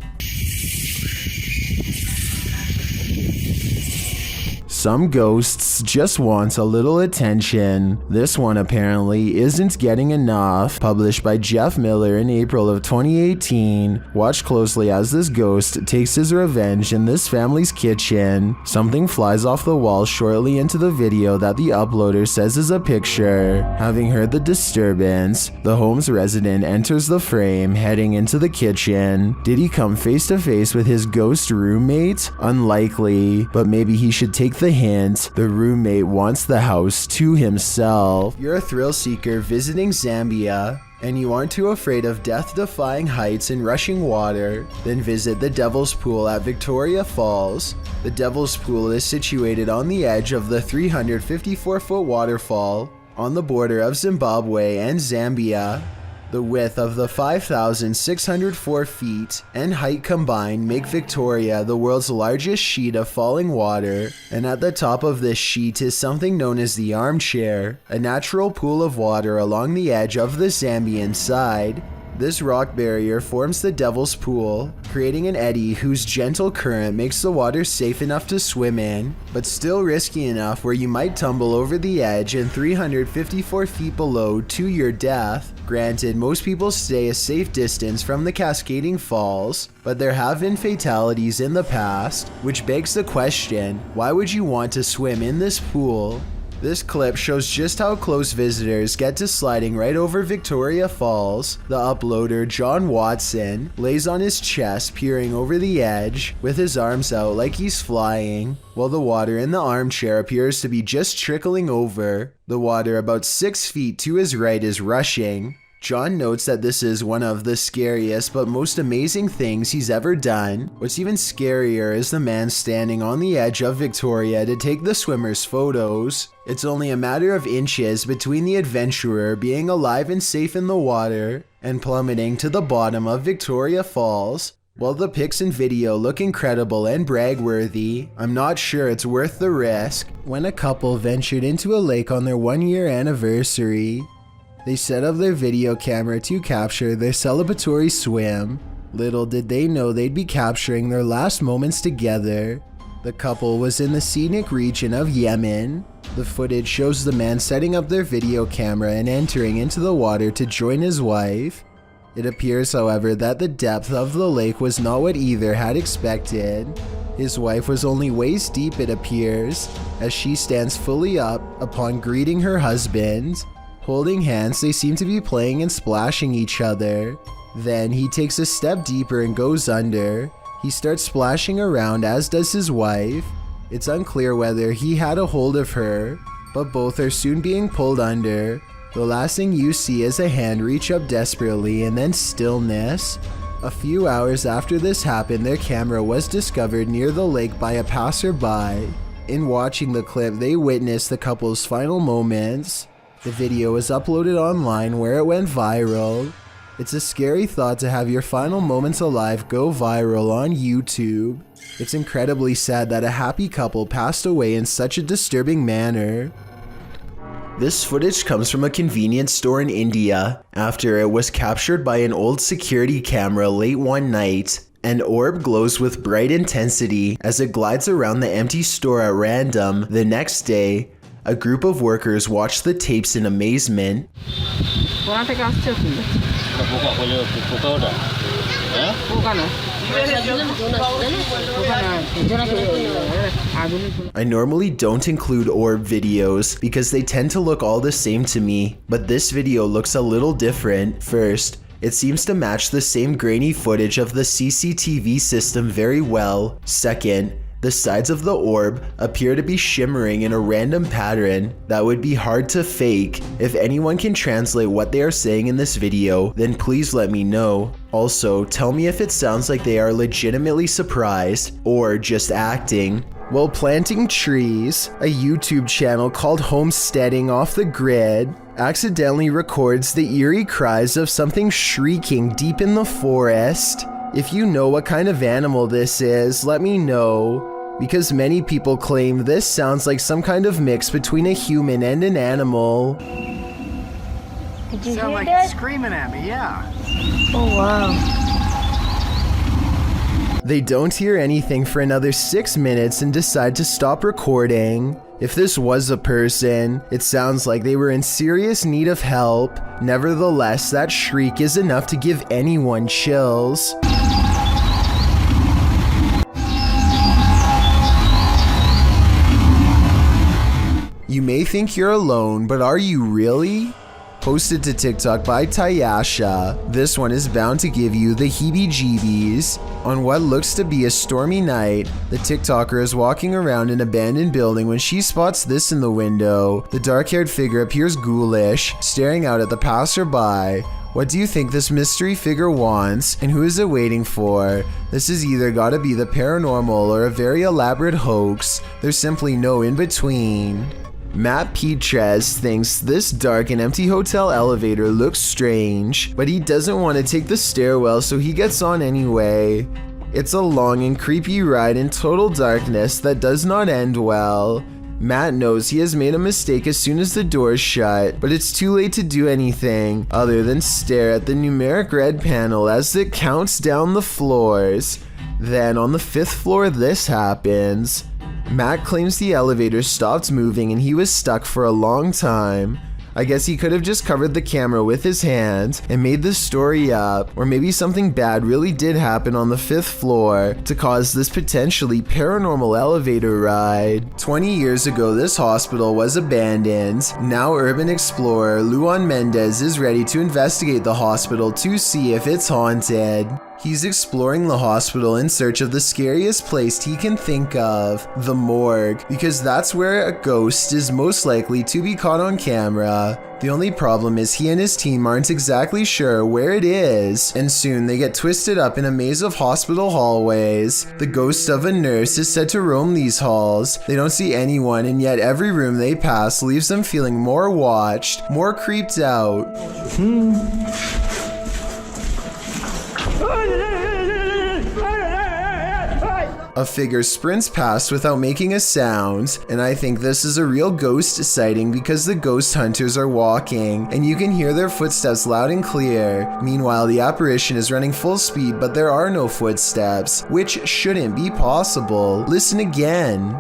Some ghosts just want a little attention. This one apparently isn't getting enough. Published by Jeff Miller in April of 2018. Watch closely as this ghost takes his revenge in this family's kitchen. Something flies off the wall shortly into the video that the uploader says is a picture. Having heard the disturbance, the home's resident enters the frame, heading into the kitchen. Did he come face to face with his ghost roommate? Unlikely, but maybe he should take the hint. The roommate wants the house to himself. You're a thrill seeker visiting Zambia, and you aren't too afraid of death-defying heights and rushing water, then visit the Devil's Pool at Victoria Falls. The Devil's Pool is situated on the edge of the 354-foot waterfall on the border of Zimbabwe and Zambia. The width of the 5,604 feet and height combined make Victoria the world's largest sheet of falling water, and at the top of this sheet is something known as the armchair, a natural pool of water along the edge of the Zambian side. This rock barrier forms the Devil's Pool, creating an eddy whose gentle current makes the water safe enough to swim in, but still risky enough where you might tumble over the edge and 354 feet below to your death. Granted, most people stay a safe distance from the cascading falls, but there have been fatalities in the past, which begs the question, why would you want to swim in this pool? This clip shows just how close visitors get to sliding right over Victoria Falls. The uploader, John Watson, lays on his chest peering over the edge with his arms out like he's flying, while the water in the armchair appears to be just trickling over. The water about 6 feet to his right is rushing. John notes that this is one of the scariest but most amazing things he's ever done. What's even scarier is the man standing on the edge of Victoria to take the swimmer's photos. It's only a matter of inches between the adventurer being alive and safe in the water and plummeting to the bottom of Victoria Falls. While the pics and video look incredible and brag-worthy, I'm not sure it's worth the risk. When a couple ventured into a lake on their 1-year anniversary, they set up their video camera to capture their celebratory swim. Little did they know they'd be capturing their last moments together. The couple was in the scenic region of Yemen. The footage shows the man setting up their video camera and entering into the water to join his wife. It appears, however, that the depth of the lake was not what either had expected. His wife was only waist deep, it appears, as she stands fully up upon greeting her husband. Holding hands, they seem to be playing and splashing each other. Then he takes a step deeper and goes under. He starts splashing around, as does his wife. It's unclear whether he had a hold of her. but both are soon being pulled under. The last thing you see is a hand reach up desperately and then stillness. A few hours after this happened, their camera was discovered near the lake by a passerby. In watching the clip, they witnessed the couple's final moments. The video was uploaded online where it went viral. It's a scary thought to have your final moments alive go viral on YouTube. It's incredibly sad that a happy couple passed away in such a disturbing manner. This footage comes from a convenience store in India after it was captured by an old security camera late one night. An orb glows with bright intensity as it glides around the empty store at random. The next day, a group of workers watch the tapes in amazement. I normally don't include orb videos because they tend to look all the same to me, but this video looks a little different. First, it seems to match the same grainy footage of the CCTV system very well. Second, the sides of the orb appear to be shimmering in a random pattern that would be hard to fake. If anyone can translate what they are saying in this video, then please let me know. Also, tell me if it sounds like they are legitimately surprised or just acting. While planting trees, a YouTube channel called Homesteading Off the Grid accidentally records the eerie cries of something shrieking deep in the forest. If you know what kind of animal this is, let me know, because many people claim this sounds like some kind of mix between a human and an animal. Did you hear that? Screaming at me, yeah. Oh wow. They don't hear anything for another 6 minutes and decide to stop recording. If this was a person, it sounds like they were in serious need of help. Nevertheless, that shriek is enough to give anyone chills. You may think you're alone, but are you really? Posted to TikTok by Tayasha, this one is bound to give you the heebie-jeebies. On what looks to be a stormy night, the TikToker is walking around an abandoned building when she spots this in the window. The dark-haired figure appears ghoulish, staring out at the passerby. What do you think this mystery figure wants, and who is it waiting for? This has either gotta be the paranormal or a very elaborate hoax. There's simply no in-between. Matt Petrez thinks this dark and empty hotel elevator looks strange, but he doesn't want to take the stairwell, so he gets on anyway. It's a long and creepy ride in total darkness that does not end well. Matt knows he has made a mistake as soon as the doors shut, but it's too late to do anything other than stare at the numeric red panel as it counts down the floors. Then on the 5th floor, this happens. Matt claims the elevator stopped moving and he was stuck for a long time. I guess he could have just covered the camera with his hand and made the story up, or maybe something bad really did happen on the 5th floor to cause this potentially paranormal elevator ride. 20 years ago, this hospital was abandoned. Now urban explorer Luan Mendez is ready to investigate the hospital to see if it's haunted. He's exploring the hospital in search of the scariest place he can think of, the morgue, because that's where a ghost is most likely to be caught on camera. The only problem is he and his team aren't exactly sure where it is, and soon they get twisted up in a maze of hospital hallways. The ghost of a nurse is said to roam these halls. They don't see anyone, and yet every room they pass leaves them feeling more watched, more creeped out. A figure sprints past without making a sound, and I think this is a real ghost sighting because the ghost hunters are walking, and you can hear their footsteps loud and clear. Meanwhile, the apparition is running full speed, but there are no footsteps, which shouldn't be possible. Listen again.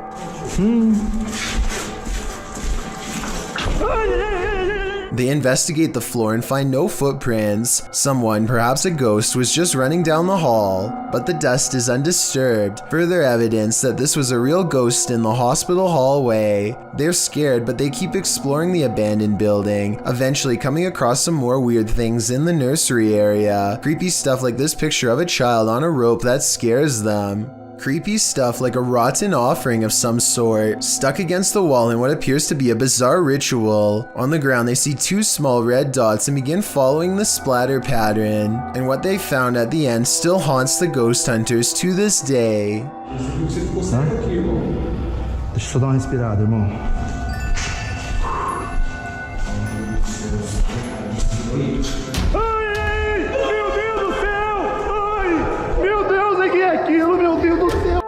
They investigate the floor and find no footprints. Someone, perhaps a ghost, was just running down the hall, but the dust is undisturbed. Further evidence that this was a real ghost in the hospital hallway. They're scared, but they keep exploring the abandoned building, eventually coming across some more weird things in the nursery area. Creepy stuff like this picture of a child on a rope that scares them. creepy stuff like a rotten offering of some sort stuck against the wall in what appears to be a bizarre ritual. On the ground, they see 2 small red dots and begin following the splatter pattern, and what they found at the end still haunts the ghost hunters to this day. Deixa eu só dar uma respirada, irmão.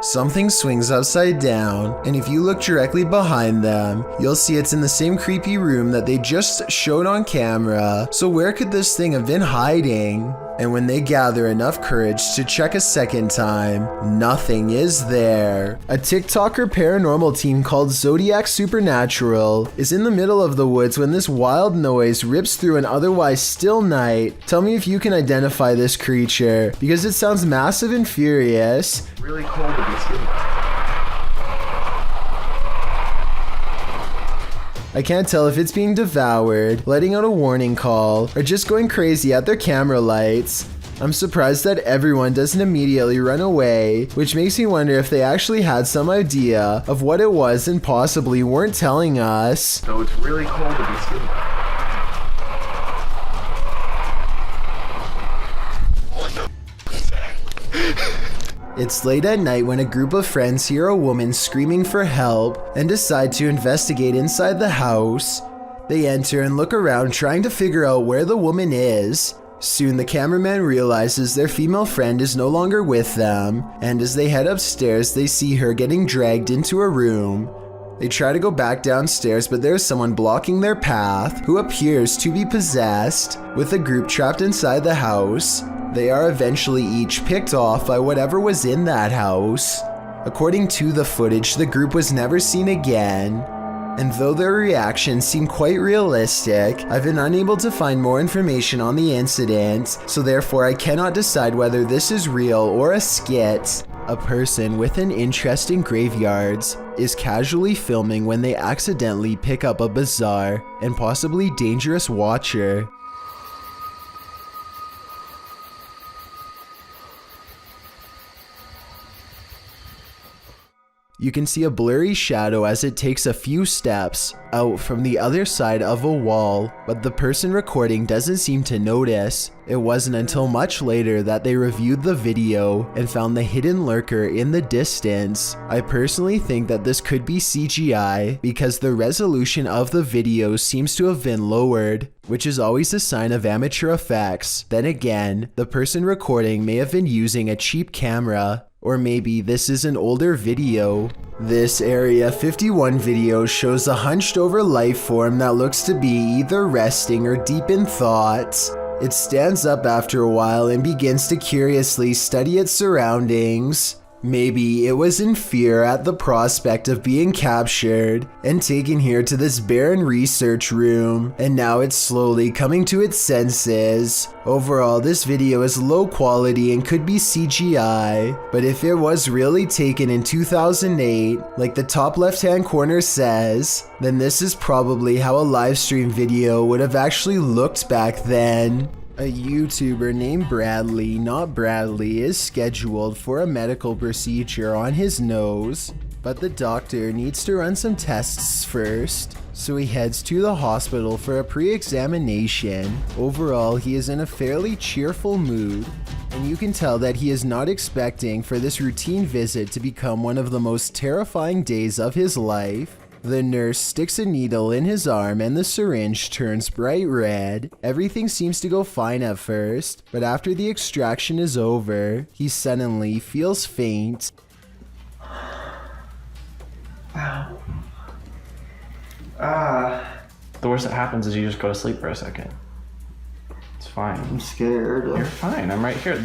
Something swings upside down, and if you look directly behind them, you'll see it's in the same creepy room that they just showed on camera. So where could this thing have been hiding? And when they gather enough courage to check a second time, nothing is there. A TikToker paranormal team called Zodiac Supernatural is in the middle of the woods when this wild noise rips through an otherwise still night. Tell me if you can identify this creature, because it sounds massive and furious. Really cold to be skinny. I can't tell if it's being devoured, letting out a warning call, or just going crazy at their camera lights. I'm surprised that everyone doesn't immediately run away, which makes me wonder if they actually had some idea of what it was and possibly weren't telling us. So it's really cold to be skinny. It's late at night when a group of friends hear a woman screaming for help and decide to investigate inside the house. They enter and look around trying to figure out where the woman is. Soon the cameraman realizes their female friend is no longer with them, and as they head upstairs they see her getting dragged into a room. They try to go back downstairs, but there's someone blocking their path who appears to be possessed. With the group trapped inside the house, they are eventually each picked off by whatever was in that house. According to the footage, the group was never seen again. And though their reactions seem quite realistic, I've been unable to find more information on the incident, so therefore I cannot decide whether this is real or a skit. A person with an interest in graveyards is casually filming when they accidentally pick up a bizarre and possibly dangerous watcher. You can see a blurry shadow as it takes a few steps out from the other side of a wall, but the person recording doesn't seem to notice. It wasn't until much later that they reviewed the video and found the hidden lurker in the distance. I personally think that this could be CGI because the resolution of the video seems to have been lowered, which is always a sign of amateur effects. Then again, the person recording may have been using a cheap camera. Or maybe this is an older video. This Area 51 video shows a hunched over life form that looks to be either resting or deep in thought. It stands up after a while and begins to curiously study its surroundings. Maybe it was in fear at the prospect of being captured and taken here to this barren research room, and now it's slowly coming to its senses. Overall, this video is low quality and could be CGI, but if it was really taken in 2008, like the top left-hand corner says, then this is probably how a live stream video would have actually looked back then. A YouTuber named Bradley, not Bradley, is scheduled for a medical procedure on his nose, but the doctor needs to run some tests first, so he heads to the hospital for a pre-examination. Overall, he is in a fairly cheerful mood, and you can tell that he is not expecting for this routine visit to become one of the most terrifying days of his life. The nurse sticks a needle in his arm and the syringe turns bright red. Everything seems to go fine at first, but after the extraction is over, he suddenly feels faint. Wow. The worst that happens is you just go to sleep for a second. It's fine. I'm scared. You're fine. I'm right here.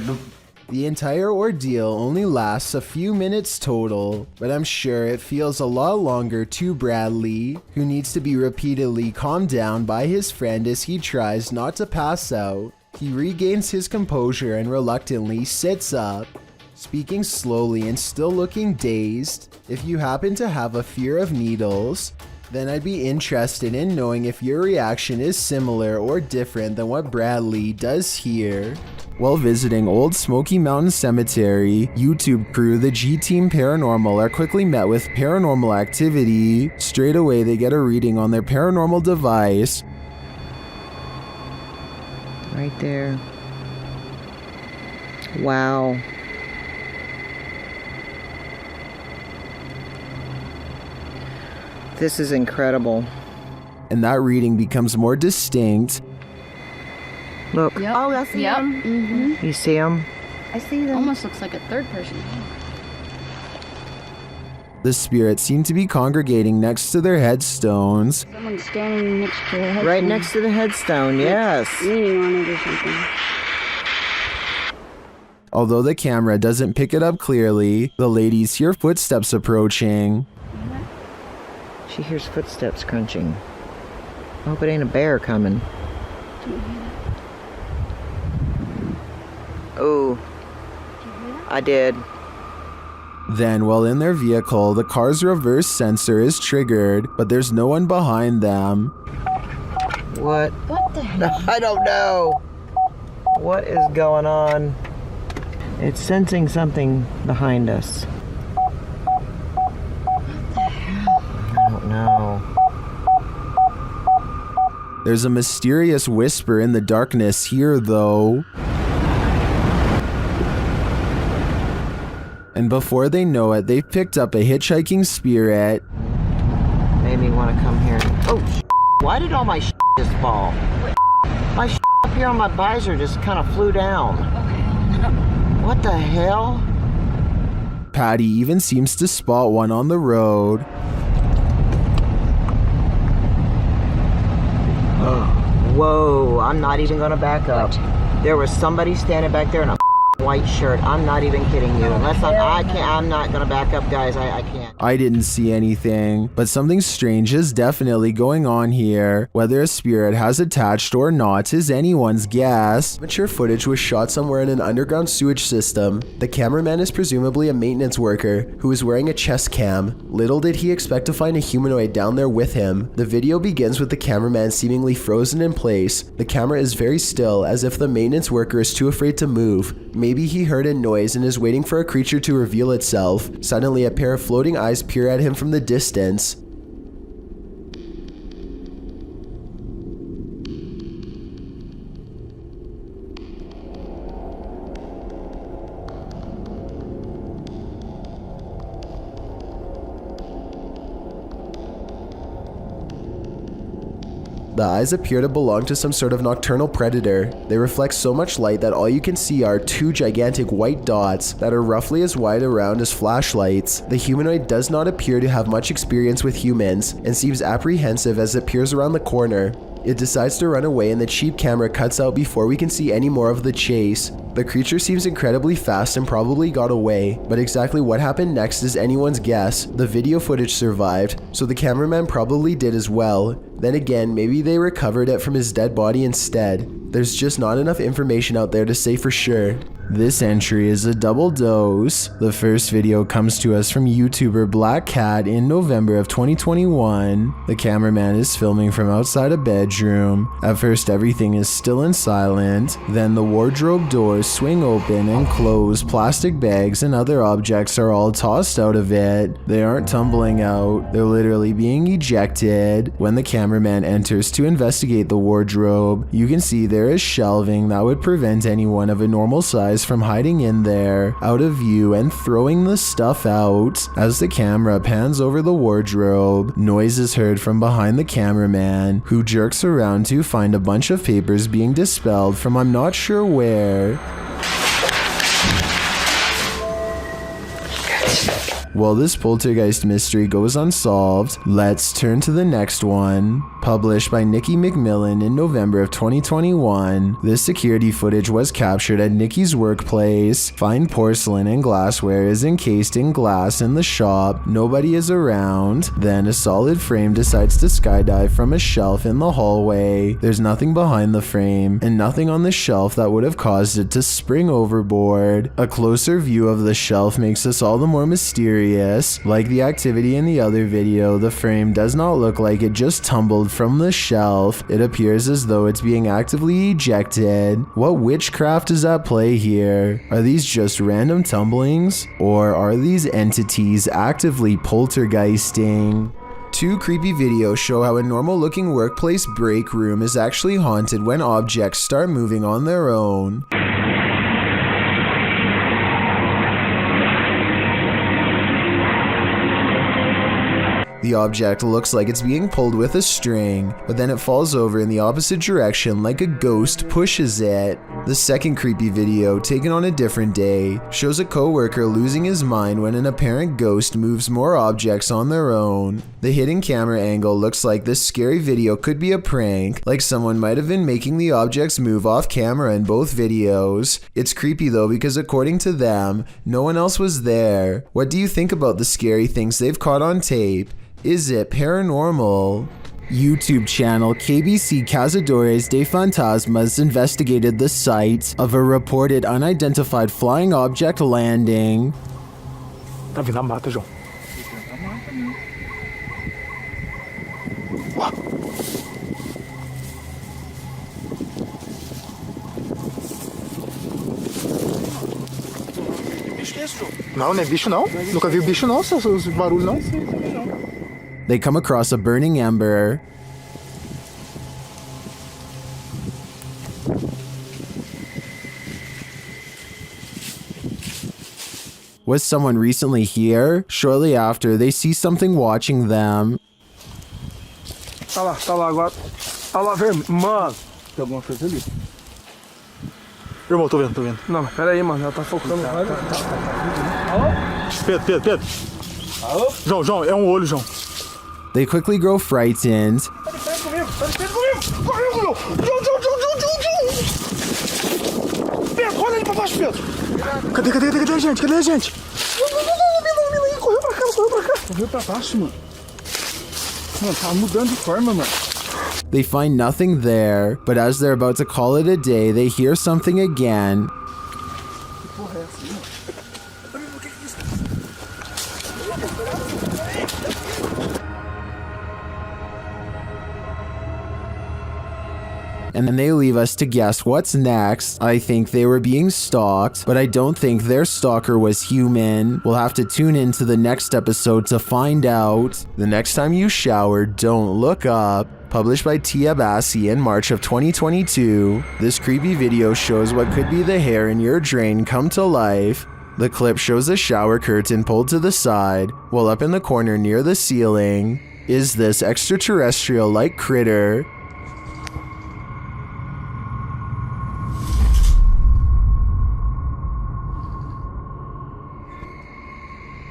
The entire ordeal only lasts a few minutes total, but I'm sure it feels a lot longer to Bradley, who needs to be repeatedly calmed down by his friend as he tries not to pass out. He regains his composure and reluctantly sits up, speaking slowly and still looking dazed. If you happen to have a fear of needles, then I'd be interested in knowing if your reaction is similar or different than what Bradley does here. While visiting Old Smoky Mountain Cemetery, YouTube crew the G-Team Paranormal are quickly met with paranormal activity. Straight away they get a reading on their paranormal device. Right there. Wow. This is incredible. And that reading becomes more distinct. Look. Yep. Oh, I see them. Mm-hmm. You see them? I see them. Almost looks like a third person. The spirits seem to be congregating next to their headstones. Someone's standing next to the headstone. Right next to the headstone, yes. Leaning on it or something. Although the camera doesn't pick it up clearly, the ladies hear footsteps approaching. She hears footsteps crunching. I hope it ain't a bear coming. Oh, I did. Then, while in their vehicle, the car's reverse sensor is triggered, but there's no one behind them. What? What the heck? I don't know. What is going on? It's sensing something behind us. What the hell? I don't know. There's a mysterious whisper in the darkness here, though. And before they know it, they've picked up a hitchhiking spirit. Made me want to come here. Oh, why did all my just fall? My up here on my visor just kind of flew down. What the hell? Patty even seems to spot one on the road. Whoa, I'm not even gonna back up. There was somebody standing back there in a white shirt. I'm not even kidding you. Unless I'm not gonna back up, guys. I can't. I didn't see anything, but something strange is definitely going on here. Whether a spirit has attached or not is anyone's guess. Mature footage was shot somewhere in an underground sewage system. The cameraman is presumably a maintenance worker who is wearing a chest cam. Little did he expect to find a humanoid down there with him. The video begins with the cameraman seemingly frozen in place. The camera is very still, as if the maintenance worker is too afraid to move. Maybe he heard a noise and is waiting for a creature to reveal itself. Suddenly, a pair of floating eyes peer at him from the distance. The eyes appear to belong to some sort of nocturnal predator. They reflect so much light that all you can see are two gigantic white dots that are roughly as wide around as flashlights. The humanoid does not appear to have much experience with humans and seems apprehensive as it peers around the corner. It decides to run away and the cheap camera cuts out before we can see any more of the chase. The creature seems incredibly fast and probably got away, but exactly what happened next is anyone's guess. The video footage survived, so the cameraman probably did as well. Then again, maybe they recovered it from his dead body instead. There's just not enough information out there to say for sure. This entry is a double dose. The first video comes to us from YouTuber Black Cat in November of 2021. The cameraman is filming from outside a bedroom. At first everything is still and silent. Then the wardrobe doors swing open and close. Plastic bags and other objects are all tossed out of it. They aren't tumbling out. They're literally being ejected. When the cameraman enters to investigate the wardrobe, you can see there is shelving that would prevent anyone of a normal size from hiding in there, out of view and throwing the stuff out. As the camera pans over the wardrobe, noise is heard from behind the cameraman, who jerks around to find a bunch of papers being dispelled from I'm not sure where. While this poltergeist mystery goes unsolved, let's turn to the next one. Published by Nikki McMillan in November of 2021, this security footage was captured at Nikki's workplace. Fine porcelain and glassware is encased in glass in the shop. Nobody is around. Then a solid frame decides to skydive from a shelf in the hallway. There's nothing behind the frame, and nothing on the shelf that would have caused it to spring overboard. A closer view of the shelf makes this all the more mysterious. mysterious. Like the activity in the other video, the frame does not look like it just tumbled from the shelf. It appears as though it's being actively ejected. What witchcraft is at play here? Are these just random tumblings? Or are these entities actively poltergeisting? Two creepy videos show how a normal looking workplace break room is actually haunted when objects start moving on their own. The object looks like it's being pulled with a string, but then it falls over in the opposite direction like a ghost pushes it. The second creepy video, taken on a different day, shows a co-worker losing his mind when an apparent ghost moves more objects on their own. The hidden camera angle looks like this scary video could be a prank, like someone might have been making the objects move off camera in both videos. It's creepy though because according to them, no one else was there. What do you think about the scary things they've caught on tape? Is it paranormal? YouTube channel KBC Cazadores de Fantasmas investigated the site of a reported unidentified flying object landing. Tá vindo a mata, João. Não, não é bicho não. Nunca vi bicho não, os barulhos não. They come across a burning ember. Was someone recently here? Shortly after, they see something watching them. Tá lá agora. Tá lá, vermelho. Mano, tem alguma coisa ali. Irmão, tô vendo. Não, mas pera aí, mano, ela tá focando. Pedro. Alô? João, é olho, João. They quickly grow frightened. Pedro, olha ali pra baixo, Pedro. Cadê a gente? Correu pra cá. Correu pra baixo, mano. Mano, tá mudando de forma, mano. They find nothing there, but as they're about to call it a day, they hear something again. Que porra é essa, mano? And then they leave us to guess what's next. I think they were being stalked, but I don't think their stalker was human. We'll have to tune into the next episode to find out. The next time you shower, don't look up. Published by Tia Bassi in March of 2022, this creepy video shows what could be the hair in your drain come to life. The clip shows a shower curtain pulled to the side, while up in the corner near the ceiling is this extraterrestrial-like critter.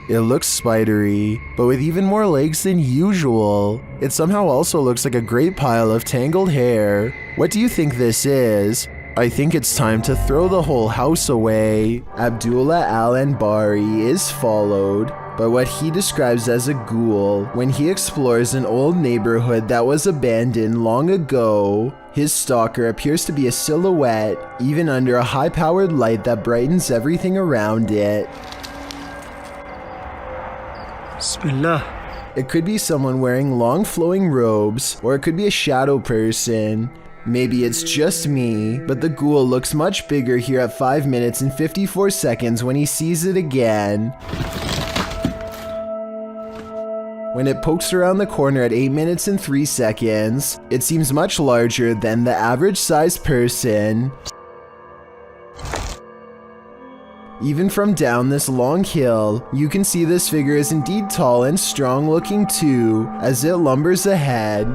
It looks spidery, but with even more legs than usual. It somehow also looks like a great pile of tangled hair. What do you think this is? I think it's time to throw the whole house away. Abdullah Al-Anbari is followed by what he describes as a ghoul when he explores an old neighborhood that was abandoned long ago. His stalker appears to be a silhouette, even under a high-powered light that brightens everything around it. Bismillah. It could be someone wearing long flowing robes, or it could be a shadow person. Maybe it's just me, but the ghoul looks much bigger here at 5 minutes and 54 seconds when he sees it again. When it pokes around the corner at 8 minutes and 3 seconds, it seems much larger than the average sized person. Even from down this long hill, you can see this figure is indeed tall and strong looking too, as it lumbers ahead.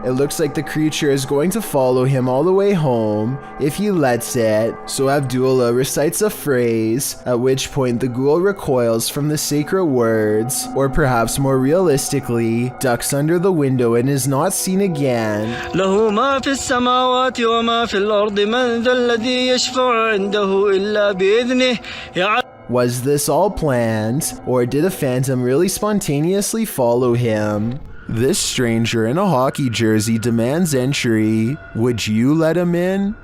It looks like the creature is going to follow him all the way home, if he lets it, so Abdullah recites a phrase, at which point the ghoul recoils from the sacred words, or perhaps more realistically, ducks under the window and is not seen again. Was this all planned, or did a phantom really spontaneously follow him? This stranger in a hockey jersey demands entry. Would you let him in?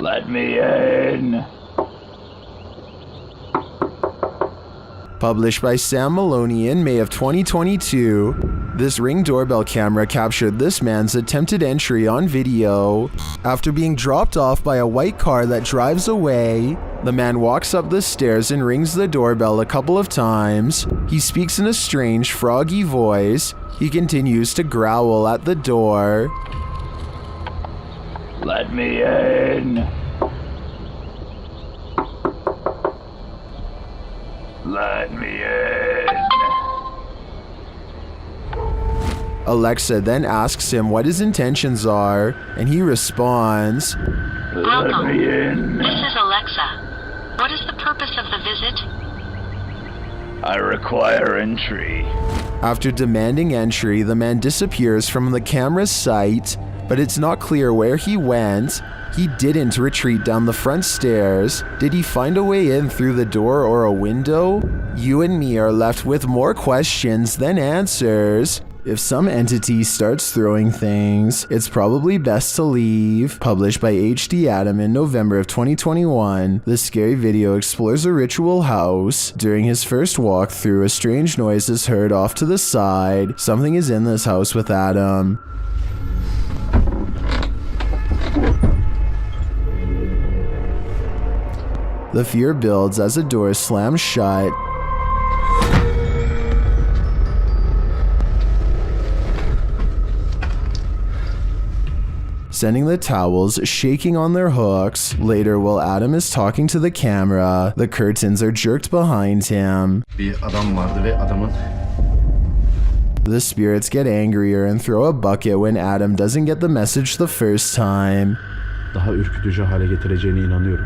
Let me in. Published by Sam Maloney in May of 2022, this Ring doorbell camera captured this man's attempted entry on video. After being dropped off by a white car that drives away, the man walks up the stairs and rings the doorbell a couple of times. He speaks in a strange, froggy voice. He continues to growl at the door. Let me in. Let me in. Alexa then asks him what his intentions are, and he responds, Let me in. This is Alexa. What is the purpose of the visit? I require entry. After demanding entry, the man disappears from the camera's sight, but it's not clear where he went. He didn't retreat down the front stairs. Did he find a way in through the door or a window? You and me are left with more questions than answers. If some entity starts throwing things, it's probably best to leave. Published by HD Adam in November of 2021, this scary video explores a ritual house. During his first walkthrough, a strange noise is heard off to the side. Something is in this house with Adam. The fear builds as a door slams shut. Sending the towels shaking on their hooks. Later, while Adam is talking to the camera, the curtains are jerked behind him. The spirits get angrier and throw a bucket when Adam doesn't get the message the first time. Daha ürkütücü hale getireceğine inanıyorum.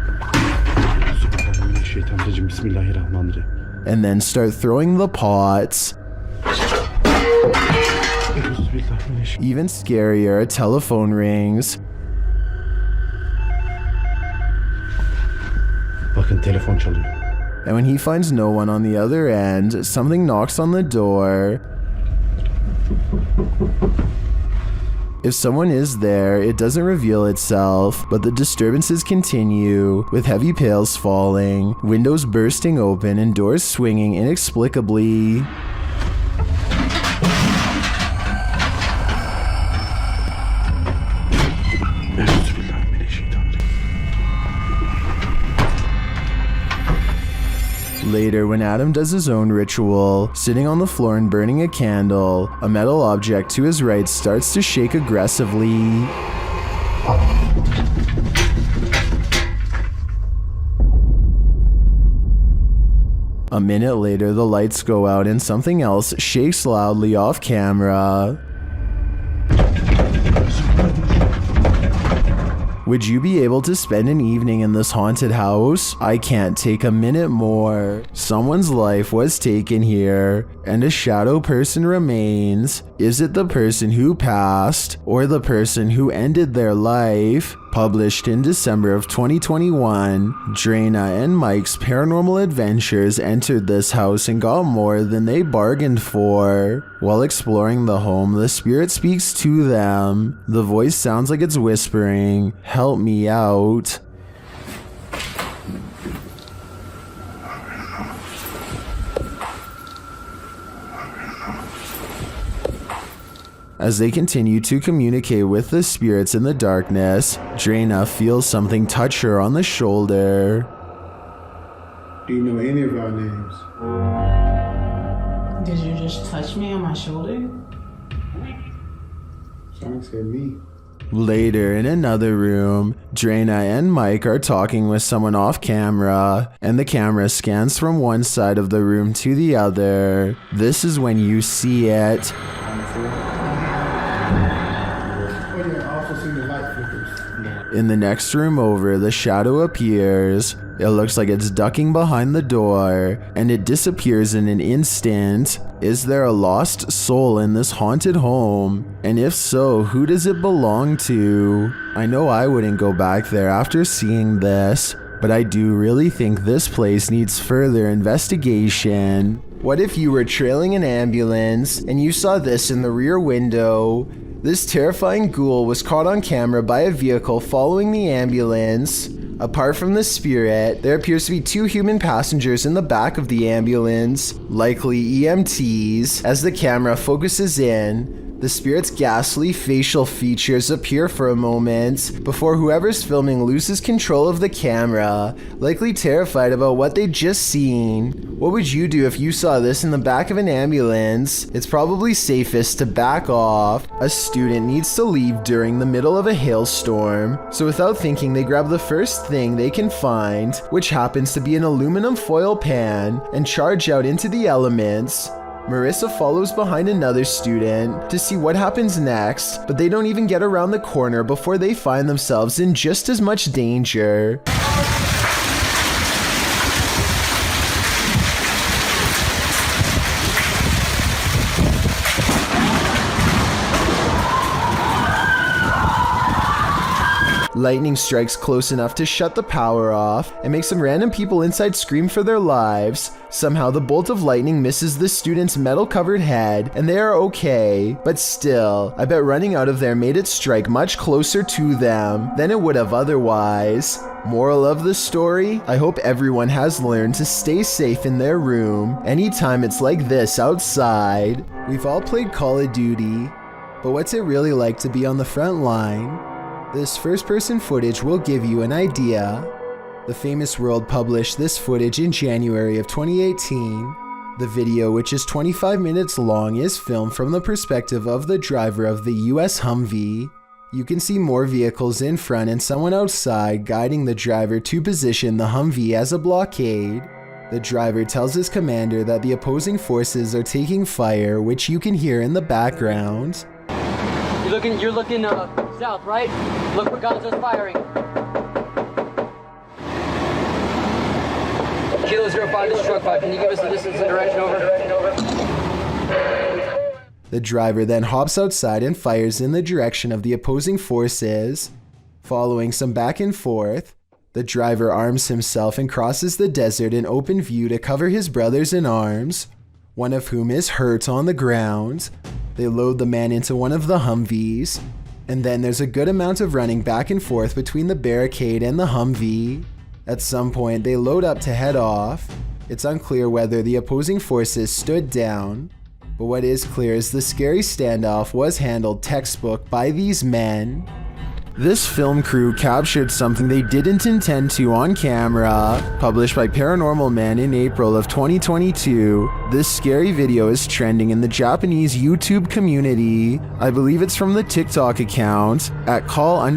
Bismillahirrahmanirrahim. And then start throwing the pots. Even scarier, a telephone rings. Bakın telefon çalıyor. And when he finds no one on the other end, something knocks on the door. If someone is there, it doesn't reveal itself, but the disturbances continue, with heavy pails falling, windows bursting open, and doors swinging inexplicably. Later, when Adam does his own ritual, sitting on the floor and burning a candle, a metal object to his right starts to shake aggressively. A minute later, the lights go out and something else shakes loudly off camera. Would you be able to spend an evening in this haunted house? I can't take a minute more. Someone's life was taken here, and a shadow person remains. Is it the person who passed, or the person who ended their life? Published in December of 2021, Drana and Mike's paranormal adventures entered this house and got more than they bargained for. While exploring the home, the spirit speaks to them. The voice sounds like it's whispering, "Help me out." As they continue to communicate with the spirits in the darkness, Drana feels something touch her on the shoulder. Do you know any of our names? Did you just touch me on my shoulder? Someone said me. Later, in another room, Drana and Mike are talking with someone off camera, and the camera scans from one side of the room to the other. This is when you see it. In the next room over, the shadow appears. It looks like it's ducking behind the door, and it disappears in an instant. Is there a lost soul in this haunted home? And if so, who does it belong to? I know I wouldn't go back there after seeing this, but I do really think this place needs further investigation. What if you were trailing an ambulance and you saw this in the rear window? This terrifying ghoul was caught on camera by a vehicle following the ambulance. Apart from the spirit, there appears to be 2 human passengers in the back of the ambulance, likely EMTs. As the camera focuses in, the spirit's ghastly facial features appear for a moment before whoever's filming loses control of the camera, likely terrified about what they'd just seen. What would you do if you saw this in the back of an ambulance? It's probably safest to back off. A student needs to leave during the middle of a hailstorm, so without thinking they grab the first thing they can find, which happens to be an aluminum foil pan, and charge out into the elements. Marissa follows behind another student to see what happens next, but they don't even get around the corner before they find themselves in just as much danger. Lightning strikes close enough to shut the power off and makes some random people inside scream for their lives. Somehow the bolt of lightning misses the student's metal-covered head and they are okay, but still, I bet running out of there made it strike much closer to them than it would have otherwise. Moral of the story? I hope everyone has learned to stay safe in their room anytime it's like this outside. We've all played Call of Duty, but what's it really like to be on the front line? This first-person footage will give you an idea. The Famous World published this footage in January of 2018. The video, which is 25 minutes long, is filmed from the perspective of the driver of the US Humvee. You can see more vehicles in front and someone outside guiding the driver to position the Humvee as a blockade. The driver tells his commander that the opposing forces are taking fire, which you can hear in the background. You're looking south, right? Look where Gonzo's firing. Kilo 05, this is truck 5. Can you give us the distance and direction over? The driver then hops outside and fires in the direction of the opposing forces. Following some back and forth, the driver arms himself and crosses the desert in open view to cover his brothers in arms, one of whom is hurt on the ground. They load the man into one of the Humvees, and then there's a good amount of running back and forth between the barricade and the Humvee. At some point, they load up to head off. It's unclear whether the opposing forces stood down, but what is clear is the scary standoff was handled textbook by these men. This film crew captured something they didn't intend to on camera. Published by Paranormal Man in April of 2022, this scary video is trending in the Japanese YouTube community. I believe it's from the TikTok account at call_MBAAIN.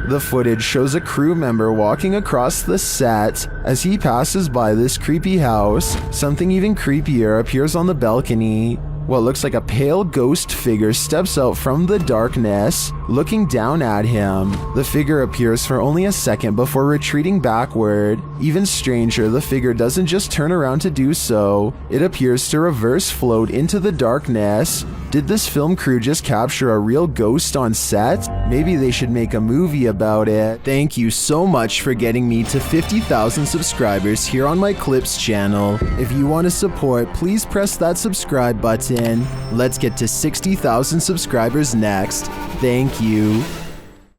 The footage shows a crew member walking across the set. As he passes by this creepy house, something even creepier appears on the balcony. What looks like a pale ghost figure steps out from the darkness, looking down at him. The figure appears for only a second before retreating backward. Even stranger, the figure doesn't just turn around to do so, it appears to reverse float into the darkness. Did this film crew just capture a real ghost on set? Maybe they should make a movie about it. Thank you so much for getting me to 50,000 subscribers here on my Clips channel. If you want to support, please press that subscribe button. Let's get to 60,000 subscribers next. Thank you.